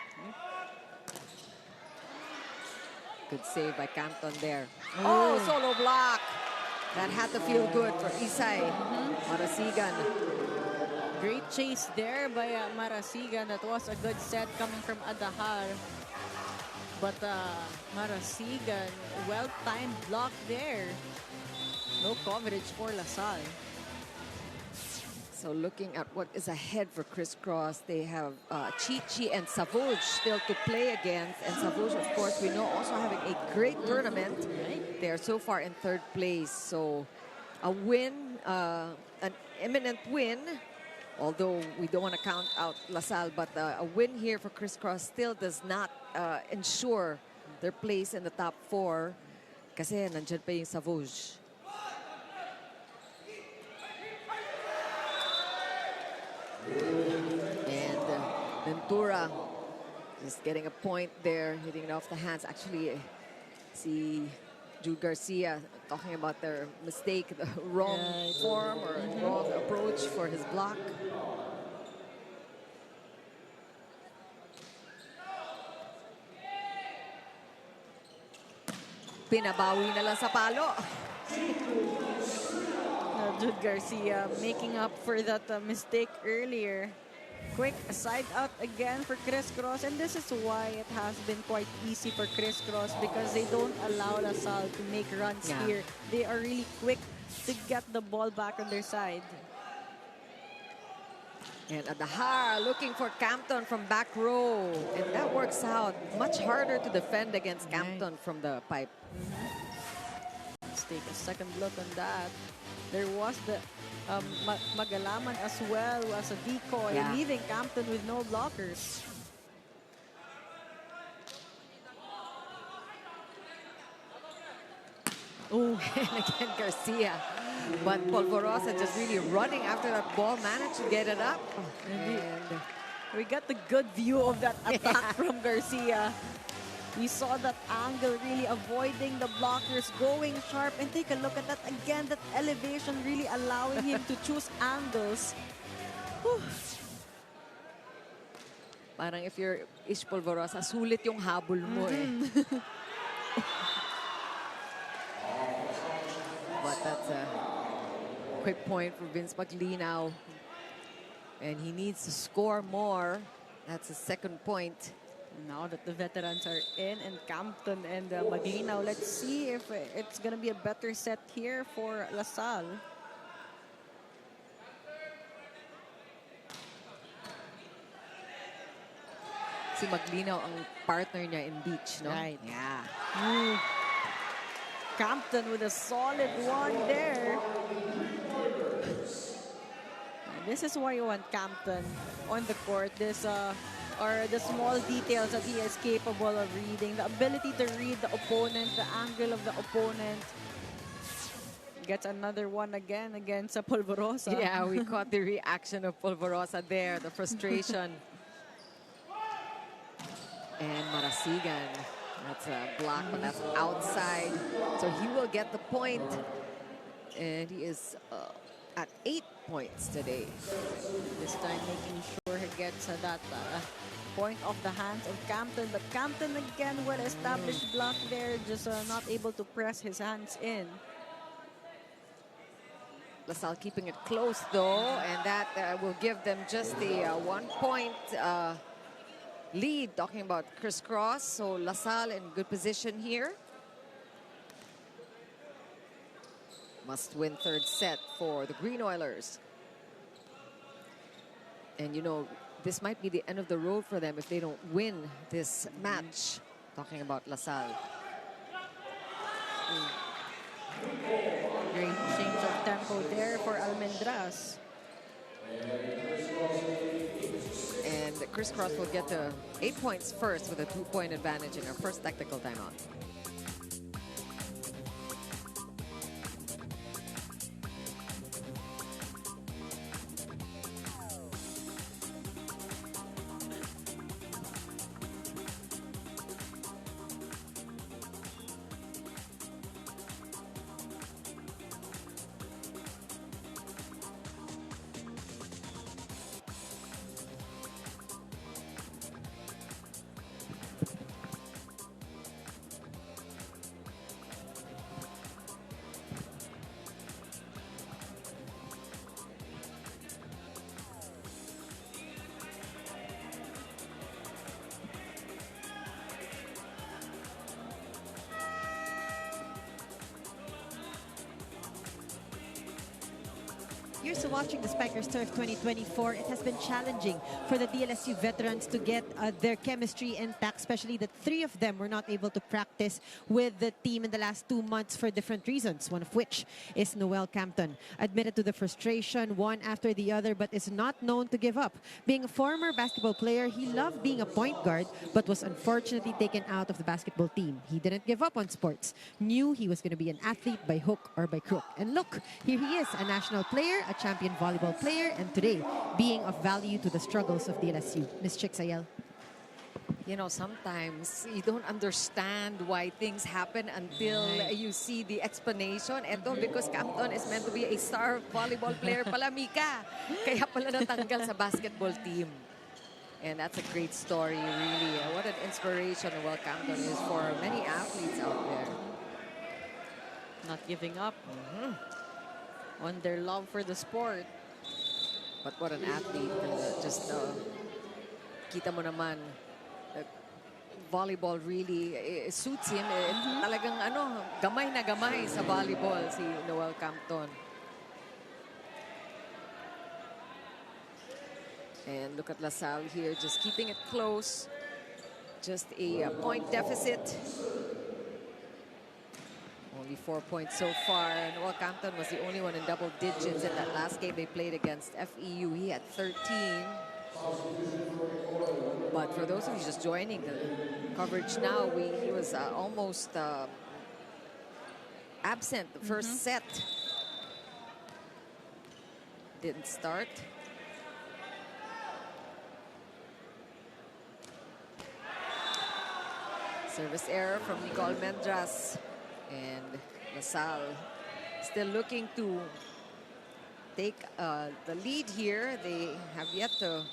Good save by Campton there. Oh, solo block. That had to feel good for Isay. Marasigan. Great chase there by Marasigan. That was a good set coming from Adahar. But Marasigan, well-timed block there. No coverage for LaSalle. So looking at what is ahead for CRISS, they have Chichi and Savoj still to play against. And Savoj, of course, we know also having a great tournament. They are so far in 3rd place. So a win, an imminent win, although we don't want to count out LaSalle, but a win here for CRISS still does not ensure their place in the top 4 kasi nandyan pa yung Savoj. And Ventura is getting a point there, hitting it off the hands. Actually, see Jude Garcia talking about their mistake, the wrong form or wrong approach for his block. Pinabawi na lang sa palo. Jude Garcia making up for that mistake earlier. Quick side out again for CRISS, and this is why it has been quite easy for CRISS because they don't allow LaSalle to make runs here. They are really quick to get the ball back on their side. And Adahar looking for Campton from back row. And that works out. Much harder to defend against Campton from the pipe. Let's take a second look on that. There was the Magalaman as well as a decoy, leaving Campton with no blockers. Oh, and again Garcia But Polvorosa just really running after that ball, managed to get it up. And we got the good view of that attack from Garcia. We saw that angle, really avoiding the blockers, going sharp. And take a look at that again, that elevation really allowing him to choose angles. Whew. Parang if you're Ish Polvorosa, sulit yung habol mo But that's a quick point for Vince Maglinaw. And he needs to score more. That's the second point. Now that the veterans are in, and Campton and Maglinaw, let's see if it's going to be a better set here for LaSalle. Si Maglinaw ang partner niya in beach, no? Right. Yeah. Campton with a solid one there. This is why you want Campton on the court. This are the small details that he is capable of reading. The ability to read the opponent, the angle of the opponent. Gets another one again against Polvorosa. Yeah, we caught the reaction of Polvorosa there, the frustration. And Marasigan, that's a block, but that's outside. So he will get the point. And he is at 8 points today. This time making sure he gets that point off the hands of Campton. But Campton again, well-established block there, just not able to press his hands in. LaSalle keeping it close though, and that will give them just the 1 point lead. Talking about crisscross, so LaSalle in good position here. Must win third set for the Green Oilers. And you know, this might be the end of the road for them if they don't win this match. Talking about LaSalle. Great change of tempo there for Almendras. And crisscross will get to 8 points first with a 2-point advantage in our first technical timeout. You're so watching the Spikers Turf 2024. It has been challenging for the DLSU veterans to get their chemistry intact, especially that 3 of them were not able to practice with the team in the last 2 months for different reasons, one of which is Noel Campton. Admitted to the frustration one after the other, but is not known to give up. Being a former basketball player, he loved being a point guard, but was unfortunately taken out of the basketball team. He didn't give up on sports, knew he was going to be an athlete by hook or by crook. And look, here he is, a national player, a champion volleyball player, and today being of value to the struggles of DLSU. Ms. Chiksayel. You know, sometimes you don't understand why things happen until you see the explanation. Ito, because Campton is meant to be a star volleyball player pala, Mika. Kaya pala natanggal sa basketball team. And that's a great story, really. What an inspiration Noel Campton is for many athletes out there. Not giving up on their love for the sport. But what an athlete. Kita mo naman, volleyball really suits him. Talagang gamay na gamay sa volleyball si Noel Campton. And look at LaSalle here, just keeping it close. Just a point deficit. Only 4 points so far. Noel Campton was the only one in double digits in that last game they played against FEU. He had 13. But for those of you just joining the coverage now, he was almost absent the first set. didn't start. Service error from Nico Almendras. And LaSalle still looking to take the lead here. They have yet to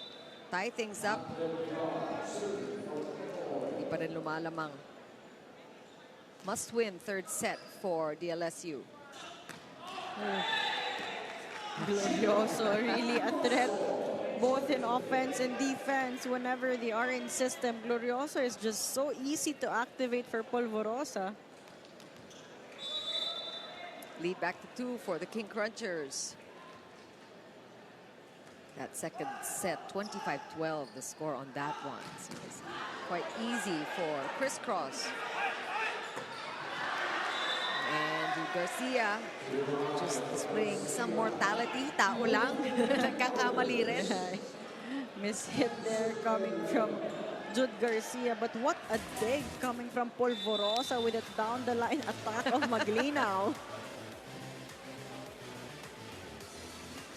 tie things up. Hindi pa rin lumalamang. Must win third set for DLSU. Glorioso, really a threat both in offense and defense whenever they are in system. Glorioso is just so easy to activate for Polvorosa. Lead back to 2 for the King Crunchers. That second set, 25-12, the score on that one. So it's quite easy for Crisscross. And Garcia just displaying some mortality. Tao lang. Nagkakamali rin. Miss hit there coming from Jude Garcia. But what a dig coming from Polvorosa with a down-the-line attack of Maglinaw.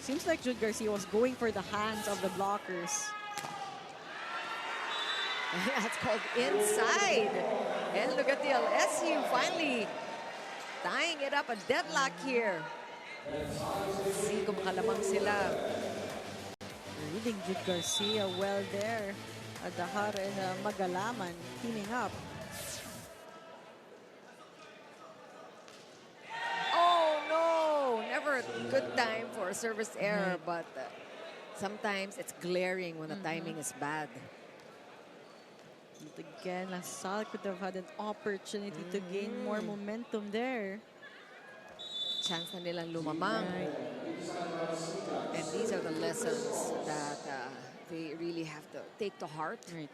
Seems like Jude Garcia was going for the hands of the blockers. That's called inside. And look at the LSU finally tying it up, a deadlock here. See kung makalamang sila. Reading Jude Garcia well there. Adahar and Magalaman teaming up. Oh no! Never a good time for a service error, but sometimes it's glaring when the timing is bad. But again, LaSalle could have had an opportunity to gain more momentum there. Chance na nilang lumamang. And these are the lessons that they really have to take to heart. Right.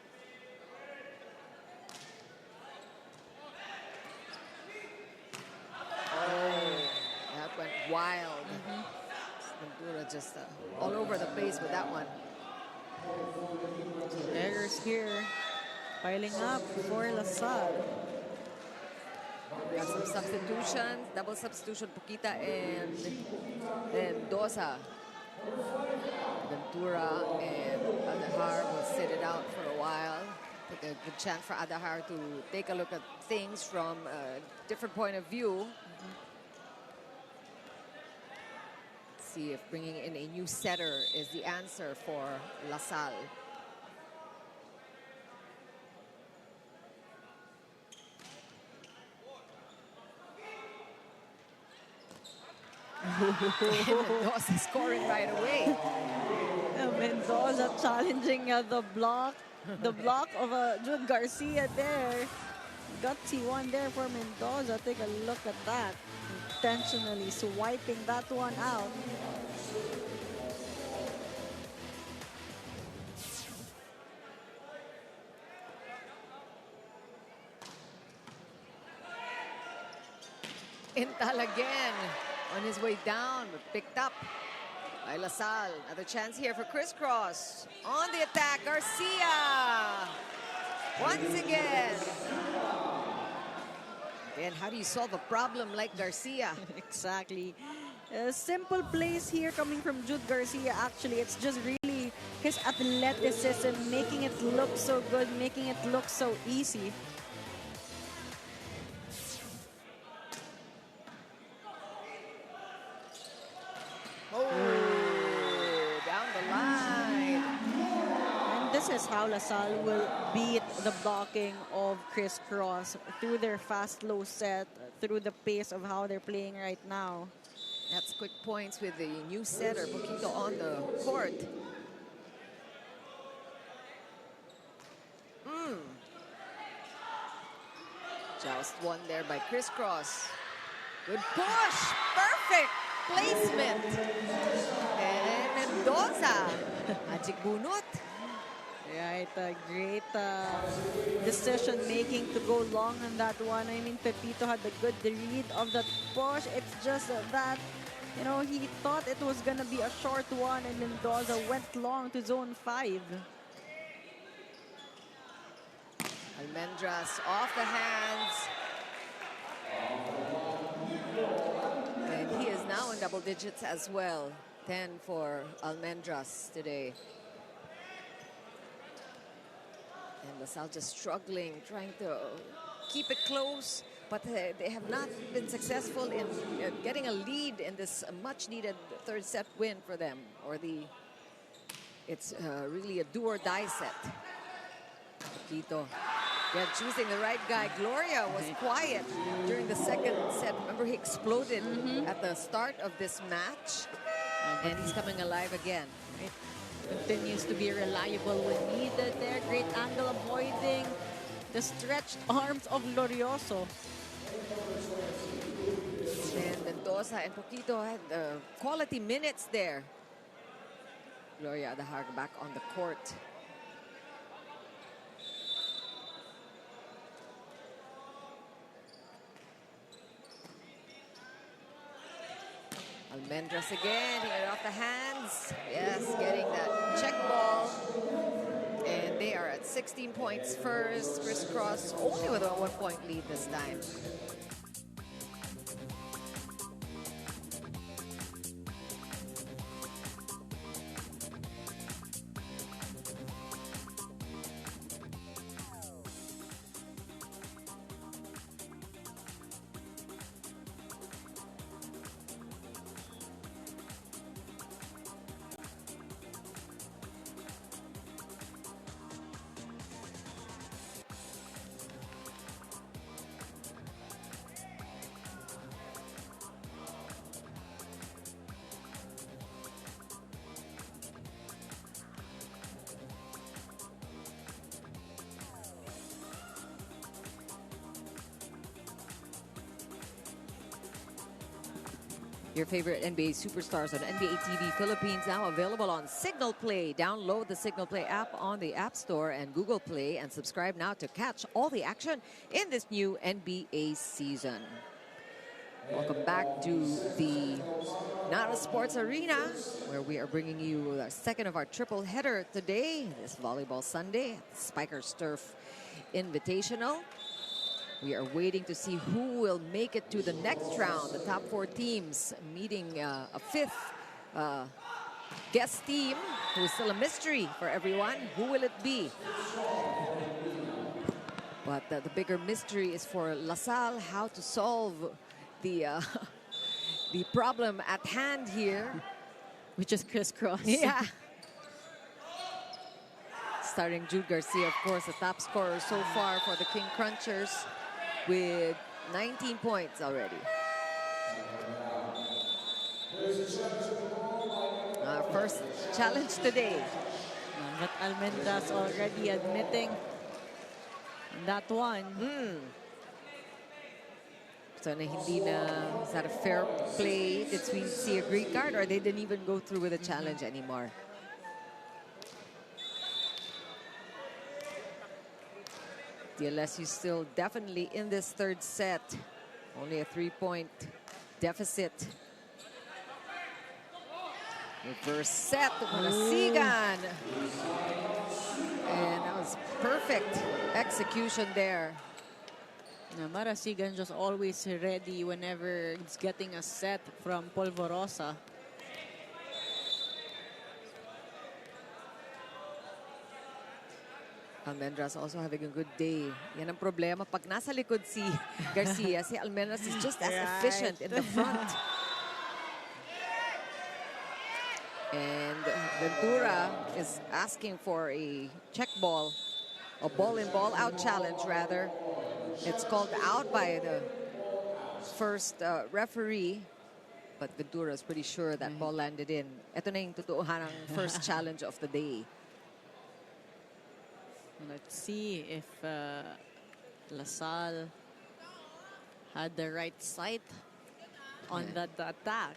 Oh, that went wild. Ventura just all over the place with that one. Errors here. Piling up for LaSalle. Got some substitutions, double substitution, Pukita and Mendoza. Ventura and Adahar will sit it out for a while. Take a good chance for Adahar to take a look at things from a different point of view. See if bringing in a new setter is the answer for LaSalle. Mendoza scoring right away. Mendoza challenging the block of Jude Garcia there. Gutsy one there for Mendoza. Take a look at that. Intentionally swiping that one out. Intal again on his way down, but picked up by LaSalle. Another chance here for Crisscross. On the attack, Garcia. Once again. And how do you solve a problem like Garcia? Exactly. A simple plays here coming from Jude Garcia. Actually, it's just really his athleticism, making it look so good, making it look so easy. Oh, down the line. And this is how LaSalle will beat the blocking of Crisscross through their fast low set, through the pace of how they're playing right now. That's quick points with the new setter, Poquito, on the court. Joust one there by Crisscross. Good push, perfect placement. And Mendoza, magic bunot. Right, a great decision making to go long on that one. I mean, Pepito had a good read of that push. It's just that, you know, he thought it was going to be a short one, and Mendoza went long to zone 5. Almendras off the hands. And he is now in double digits as well. 10 for Almendras today. And LaSalle just struggling, trying to keep it close, but they have not been successful in getting a lead in this much-needed third set win for them. It's really a do-or-die set. Quito, yeah, choosing the right guy. Gloria was quiet during the second set. Remember, he exploded at the start of this match, and he's coming alive again. Right. Continues to be reliable when needed there. Great angle avoiding the stretched arms of Glorioso. And Mendoza and Poquito had quality minutes there. Gloria Adahar back on the court. Almendras again, he got off the hands. Yes, getting that check ball. And they are at 16 points first. Crisscross only with a 1-point lead this time. Your favorite NBA superstars on NBA TV Philippines now available on Signal Play. Download the Signal Play app on the App Store and Google Play and subscribe now to catch all the action in this new NBA season. Welcome back to the Nara Sports Arena, where we are bringing you the second of our triple header today, this Volleyball Sunday, Spikers Turf Invitational. We are waiting to see who will make it to the next round. The top 4 teams meeting a 5th guest team, who is still a mystery for everyone. Who will it be? But the bigger mystery is for LaSalle, how to solve the the problem at hand here, which is crisscross. Yeah. Starting Jude Garcia, of course, the top scorer so far for the King Crunchers, with 19 points already. Our first challenge today. But Almendras already admitting that one. So is that a fair play? Did we see a green card, or they didn't even go through with the challenge anymore? DLSU still definitely in this third set. Only a 3-point deficit. Reverse set to Marasigan. And that was perfect execution there. Now, Marasigan just always ready whenever it's getting a set from Polvorosa. Almendras also having a good day. Yan ang problema. Pag nasa likod si Garcia, si Almendras is just as efficient in the front. And Ventura is asking for a check ball, a ball-in, ball-out challenge, rather. It's called out by the first referee, but Ventura is pretty sure that ball landed in. Ito na yung totohanang first challenge of the day. Let's see if LaSalle had the right sight on that attack.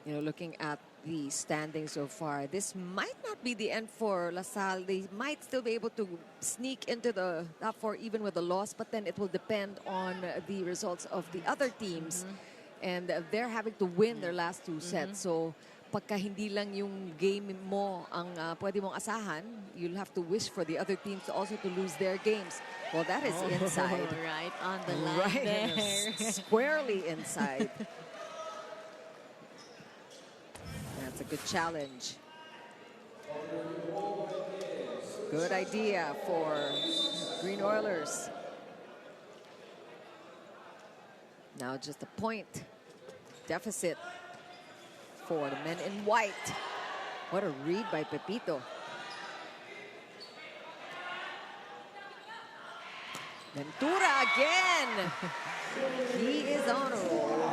You know, looking at the standings so far, this might not be the end for LaSalle. They might still be able to sneak into the top 4 even with a loss, but then it will depend on the results of the other teams. And they're having to win their last 2 sets. So pagka hindi lang yung game mo ang pwede mong asahan, you'll have to wish for the other teams also to lose their games. Well, that is inside. Right on the line there. Squarely inside. a good challenge. Good idea for Green Oilers. Now just a point deficit for the men in white. What a read by Pepito. Ventura again. He is on a roll.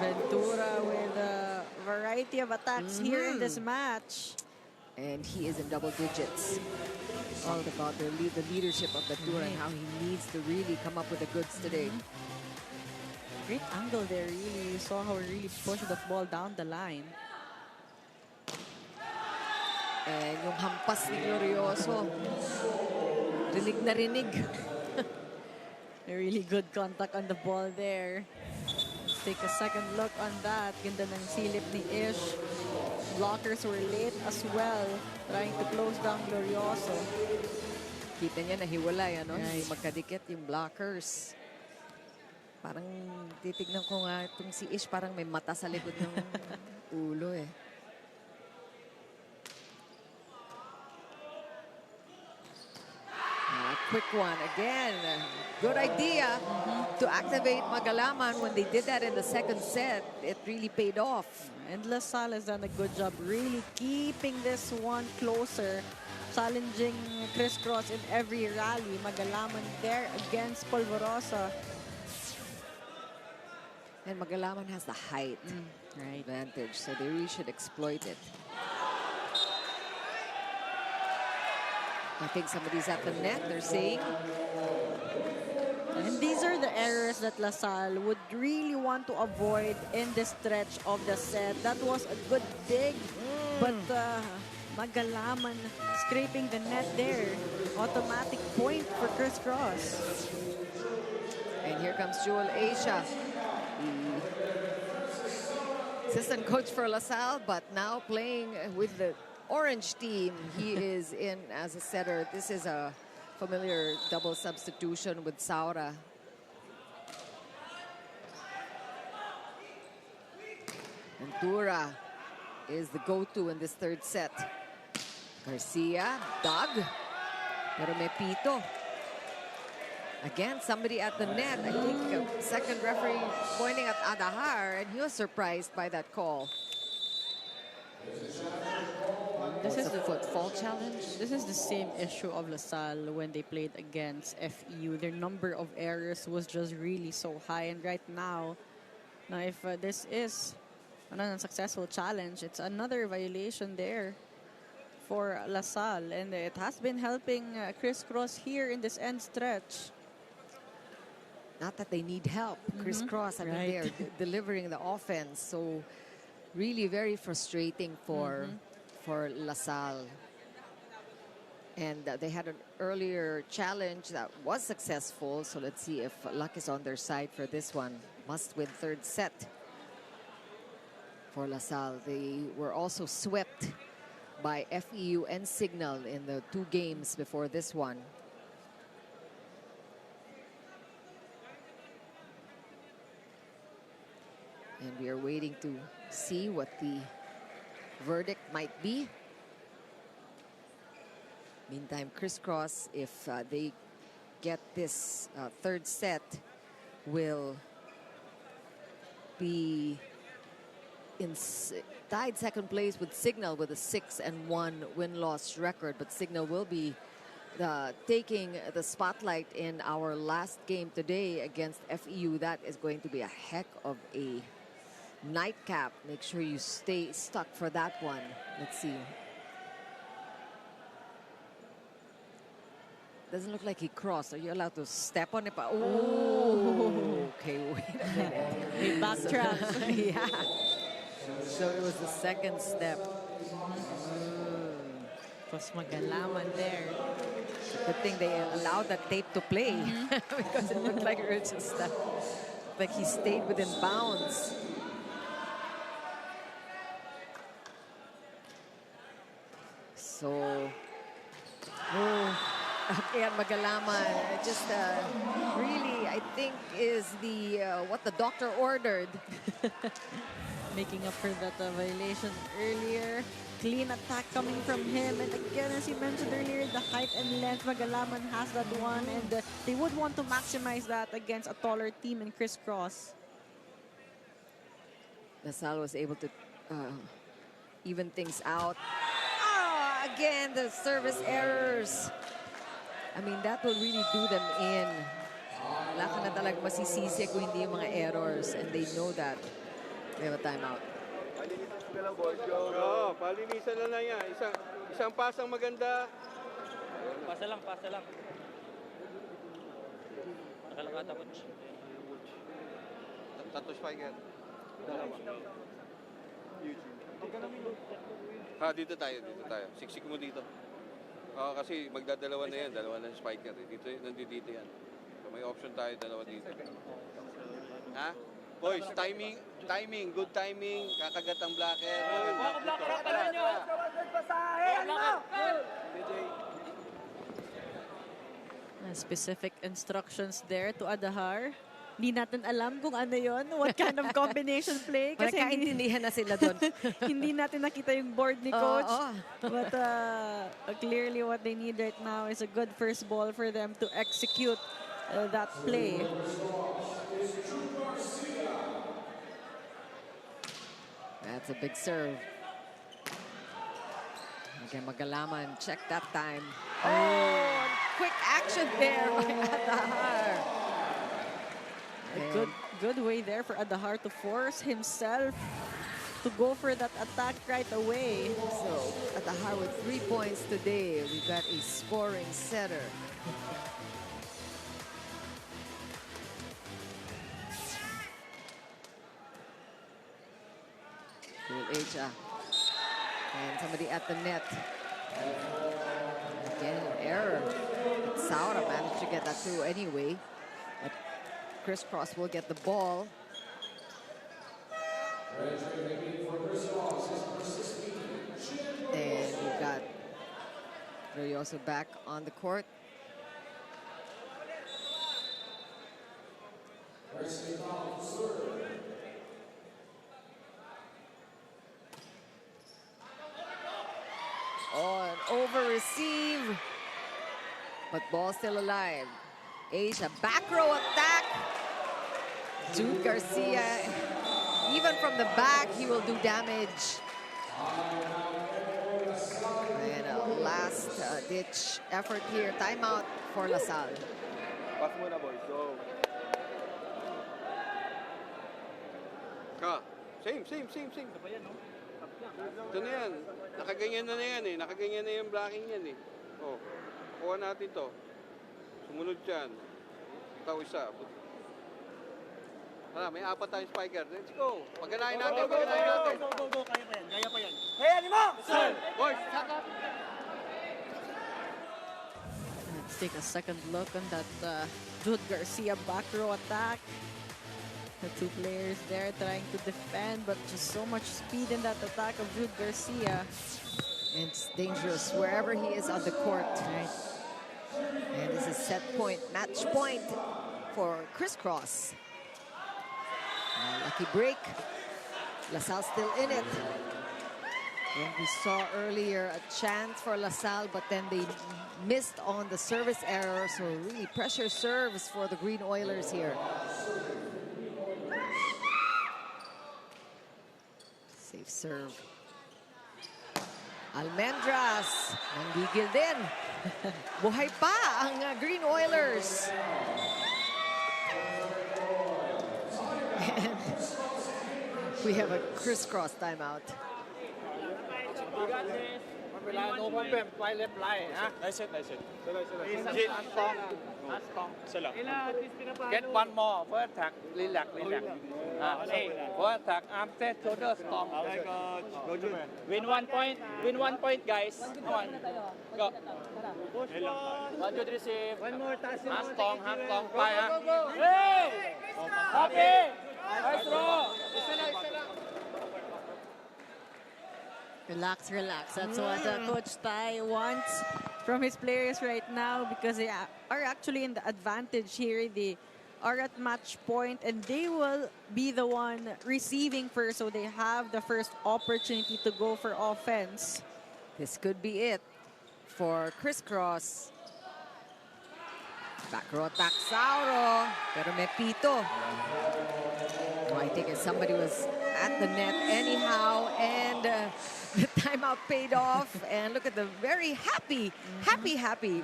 Ventura with a variety of attacks here in this match. And he is in double digits. All about the leadership of Ventura and how he needs to really come up with the goods today. Great angle there, really. You saw how he really pushed the ball down the line. And yung hampas ni Glorioso, rinig na rinig. A really good contact on the ball there. Let's take a second look on that. Ganda ng silip ni Ish. Blockers were late as well, trying to close down Glorioso. Kita niya nahiwalay, ano? Right. Hindi magkadikit yung blockers. Parang titignan ko nga itong si Ish, parang may mata sa likod ng ulo eh. Quick one again. Good idea to activate Magalaman. When they did that in the second set, it really paid off. And LaSalle has done a good job really keeping this one closer, challenging crisscross in every rally. Magalaman there against Polvorosa. And Magalaman has the height advantage, so they really should exploit it. I think somebody's at the net, they're saying. And these are the errors that LaSalle would really want to avoid in this stretch of the set. That was a good dig, but Magalaman scraping the net there. Automatic point for crisscross. And here comes Joel Asia, the assistant coach for LaSalle, but now playing with the orange team. He is in as a setter. This is a familiar double substitution with Saura. Ventura is the go-to in this third set. Garcia, dug, pero may pito. Again, somebody at the net. I think second referee pointing at Adahar, and he was surprised by that call. This is the footfall challenge. This is the same issue of LaSalle when they played against FEU. Their number of errors was just really so high. And right now if this is an unsuccessful challenge, it's another violation there for LaSalle. And it has been helping crisscross here in this end stretch. Not that they need help. Crisscross, I mean, they're delivering the offense. So really very frustrating for LaSalle. And they had an earlier challenge that was successful. So let's see if luck is on their side for this one. Must win third set for LaSalle. They were also swept by FEU and Signal in the 2 games before this one. And we are waiting to see what the verdict might be. Meantime, crisscross, if they get this third set, will be in tied second place with Signal with a 6-1 win-loss record. But Signal will be taking the spotlight in our last game today against FEU. That is going to be a heck of a nightcap. Make sure you stay stuck for that one. Let's see. Doesn't look like he crossed. Are you allowed to step on it? Oh, okay, wait a minute. He backtracked. Yeah. So it was the second step. Was Magalaman there. Good thing they allowed that tape to play because it looked like like he stayed within bounds. So, again, Magalaman just really, I think, is the what the doctor ordered. making up for that violation earlier. Clean attack coming from him. And again, as you mentioned earlier, the height and length, Magalaman has that one. And they would want to maximize that against a taller team in crisscross. LaSalle was able to even things out. Again, the service errors. I mean, that will really do them in. Wala ka na talagang masisisi kung hindi yung mga errors. And they know that. They have a timeout. Oo, palinisan na yan. Isang pasang maganda. Pasa lang, pasa lang. Nakalakata po. Tatlo spiker. Dalawa. Dito tayo. Siksik mo dito. Kasi magdadalawa na yan. Dalawa na spiker. Nandito yan. So may option tayo, dalawa dito. Ha? Boys, timing, good timing. Kakagat ang blocker. Specific instructions there to Adahar. Hindi natin alam kung ano yon, what kind of combination play. Kasi kaintindihan na sila doon. Hindi natin nakita yung board ni coach. But clearly what they need right now is a good first ball for them to execute that play. That's a big serve. Okay, Magalaman, check that time. Oh, quick action there by Adahar. Good way there for Adahar to force himself to go for that attack right away. So, Adahar with 3 points today. We got a scoring setter. Asia. And somebody at the net. Again, error. Saura managed to get that through anyway. But crisscross will get the ball. And we've got Ryoso back on the court. Oh, an over receive. But ball still alive. Asia, back row attack. Jude Garcia, even from the back, he will do damage. And a last ditch effort here. Timeout for LaSalle. Pass muna, boys. Go. Same. Ito na yan. Nakaganyan na yan eh. Nakaganyan na yung blocking yan eh. Oh, kuha natin to. Sumunod dyan. Ikaw isa. May apat tayong spiker. Let's go. Paganahin natin. Go. Kaya pa yan. Hey, animo! Sir! Boys, sack up! Let's take a second look on that Jude Garcia back row attack. The two players there trying to defend, but just so much speed in that attack of Jude Garcia. It's dangerous wherever he is on the court. Right? And this is set point, match point for crisscross. Lucky break. LaSalle still in it. And we saw earlier a chance for LaSalle, but then they missed on the service error. So really pressure serves for the Green Oilers here. Safe serve. Almendras, nanggigil din. Buhay pa ang Green Oilers. And we have a crisscross timeout. No problem. Fly left line. Nice it. Get one more. First attack. Relax. Hey, first attack. Arm set, shoulder strong. Win 1 point. Win 1 point, guys. Come on. Go. One good receive. One more touch. Half strong. Fly. Hey! Happy! Nice throw. Relax. That's what Coach Tai wants from his players right now, because they are actually in the advantage here. They are at match point and they will be the one receiving first, so they have the first opportunity to go for offense. This could be it for Crisscross. Back row attack, Sauro. Pero may pito. Oh, I think somebody was at the net anyhow, and the timeout paid off. And look at the very happy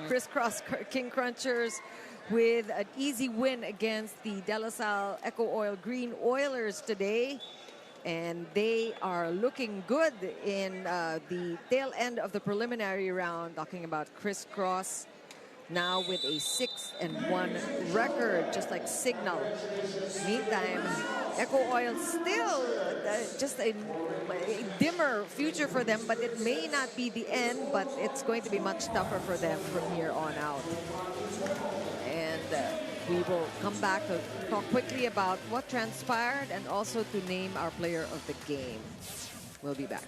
Crisscross King Crunchers with an easy win against the De La Salle ECOOIL Green Oilers today. And they are looking good in the tail end of the preliminary round, talking about Crisscross now with a 6-1 record, just like Signal. Meantime, ECOOIL still just a dimmer future for them, but it may not be the end, but it's going to be much tougher for them from here on out. And we will come back to talk quickly about what transpired and also to name our player of the game. We'll be back.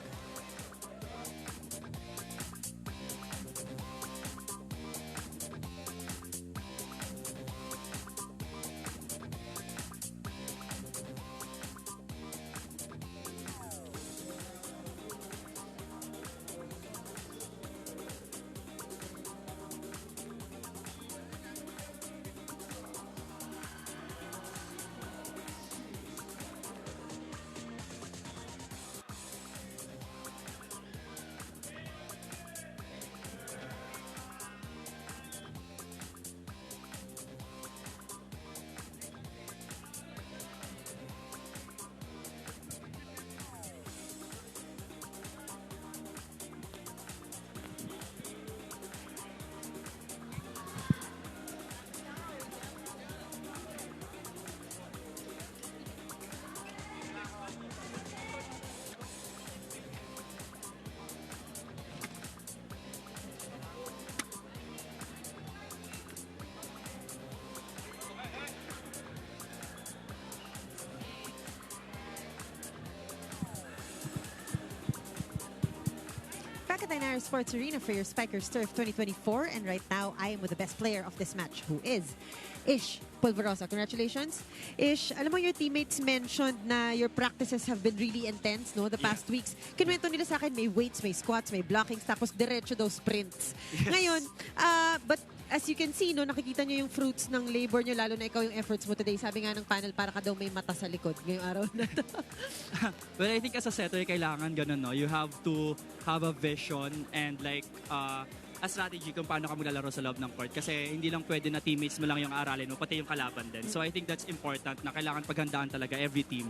Back at the Naira Sports Arena for your Spikers Turf 2024, and right now I am with the best player of this match, who is Ish Polvorosa. Congratulations. Ish, alam mo your teammates mentioned na your practices have been really intense, no, the past weeks. Kinuwento nila sa akin, may weights, may squats, may blockings, tapos diretso daw sprints. Yes. Ngayon, but as you can see, no, nakikita nyo yung fruits ng labor nyo, lalo na ikaw yung efforts mo today. Sabi nga ng panel, para ka daw may mata sa likod ngayong araw na to. Well, I think as a setter, kailangan ganun, no? You have to have a vision and like a strategy kung paano ka maglalaro sa loob ng court. Kasi hindi lang pwede na teammates mo lang yung aralin mo, pati yung kalaban din. So I think that's important na kailangan paghandaan talaga every team.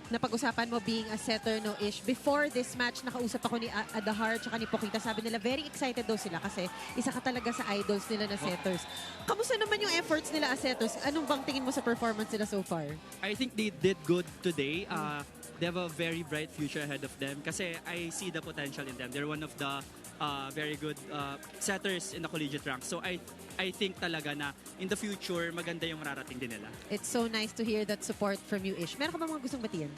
Napag-usapan mo being a setter, no, Ish. Before this match, nakausap ako ni Adahar at ni Pokita. Sabi nila, very excited daw sila kasi isa ka talaga sa idols nila na setters. Kamusta naman yung efforts nila as setters? Anong bang tingin mo sa performance nila so far? I think they did good today. They have a very bright future ahead of them kasi I see the potential in them. They're one of the very good setters in the collegiate ranks. So I think talaga na in the future, maganda yung mararating din nila. It's so nice to hear that support from you, Ish. Meron ka ba mga gustong batiin?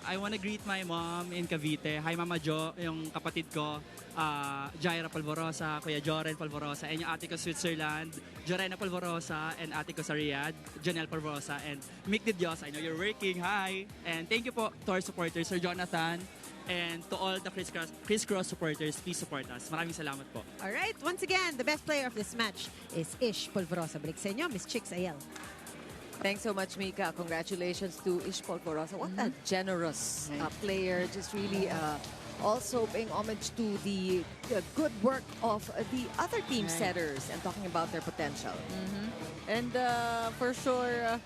I want to greet my mom in Cavite. Hi, Mama Jo, yung kapatid ko. Jaira Polvorosa, Kuya Joren Polvorosa, and yung ate ko Switzerland, Jorena Polvorosa, and ate ko sa Riyadh, Janelle Polvorosa, and Mick De Dios. I know you're working. Hi! And thank you po to our supporters, Sir Jonathan, and to all the Crisscross supporters. Please support us. Maraming salamat po. Alright, once again, the best player of this match is Ish Polvorosa. Balik sa inyo, Miss Chicks Ayel. Thanks so much, Mika. Congratulations to Ish Polvorosa. What a generous player. Just really also paying homage to the good work of the other team setters and talking about their potential. And for sure,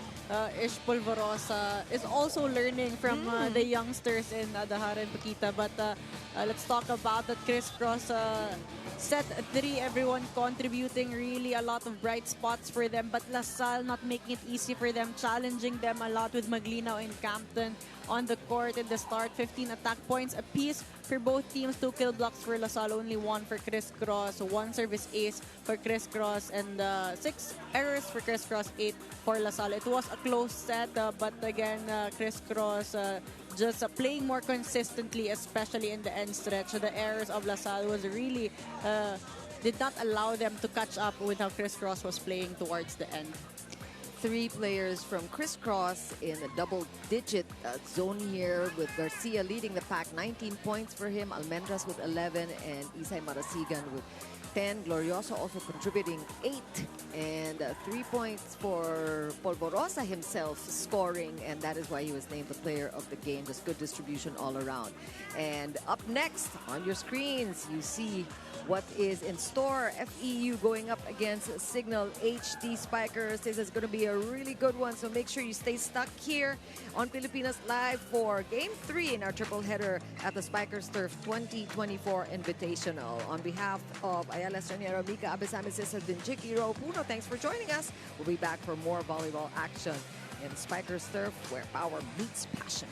Ish Polvorosa is also learning from the youngsters in Adahar and Pakita. But let's talk about that Crisscross set 3, everyone contributing, really a lot of bright spots for them. But LaSalle not making it easy for them, challenging them a lot with Maglinaw and Campton on the court in the start. 15 attack points apiece for both teams. 2 kill blocks for LaSalle, only 1 for Crisscross. 1 service ace for Crisscross, and 6 errors for Crisscross, 8 for LaSalle. It was a close set, but again, Crisscross just playing more consistently, especially in the end stretch. The errors of LaSalle was really did not allow them to catch up with how Crisscross was playing towards the end. three players from Crisscross in a double-digit zone here, with Garcia leading the pack, 19 points for him, Almendras with 11, and Isay Marasigan with 10. Glorioso also contributing 8, and 3 points for Polvorosa himself scoring, and that is why he was named the player of the game. Just good distribution all around. And up next on your screens, you see what is in store. FEU going up against Signal HD Spikers. This is going to be a really good one, so make sure you stay stuck here on Pilipinas Live for Game 3 in our triple header at the Spikers Turf 2024 Invitational. On behalf of Ayala Estraniero, Mika Abesame, Cesar Dinchikiro Puno, thanks for joining us. We'll be back for more volleyball action in Spikers Turf, where power meets passion.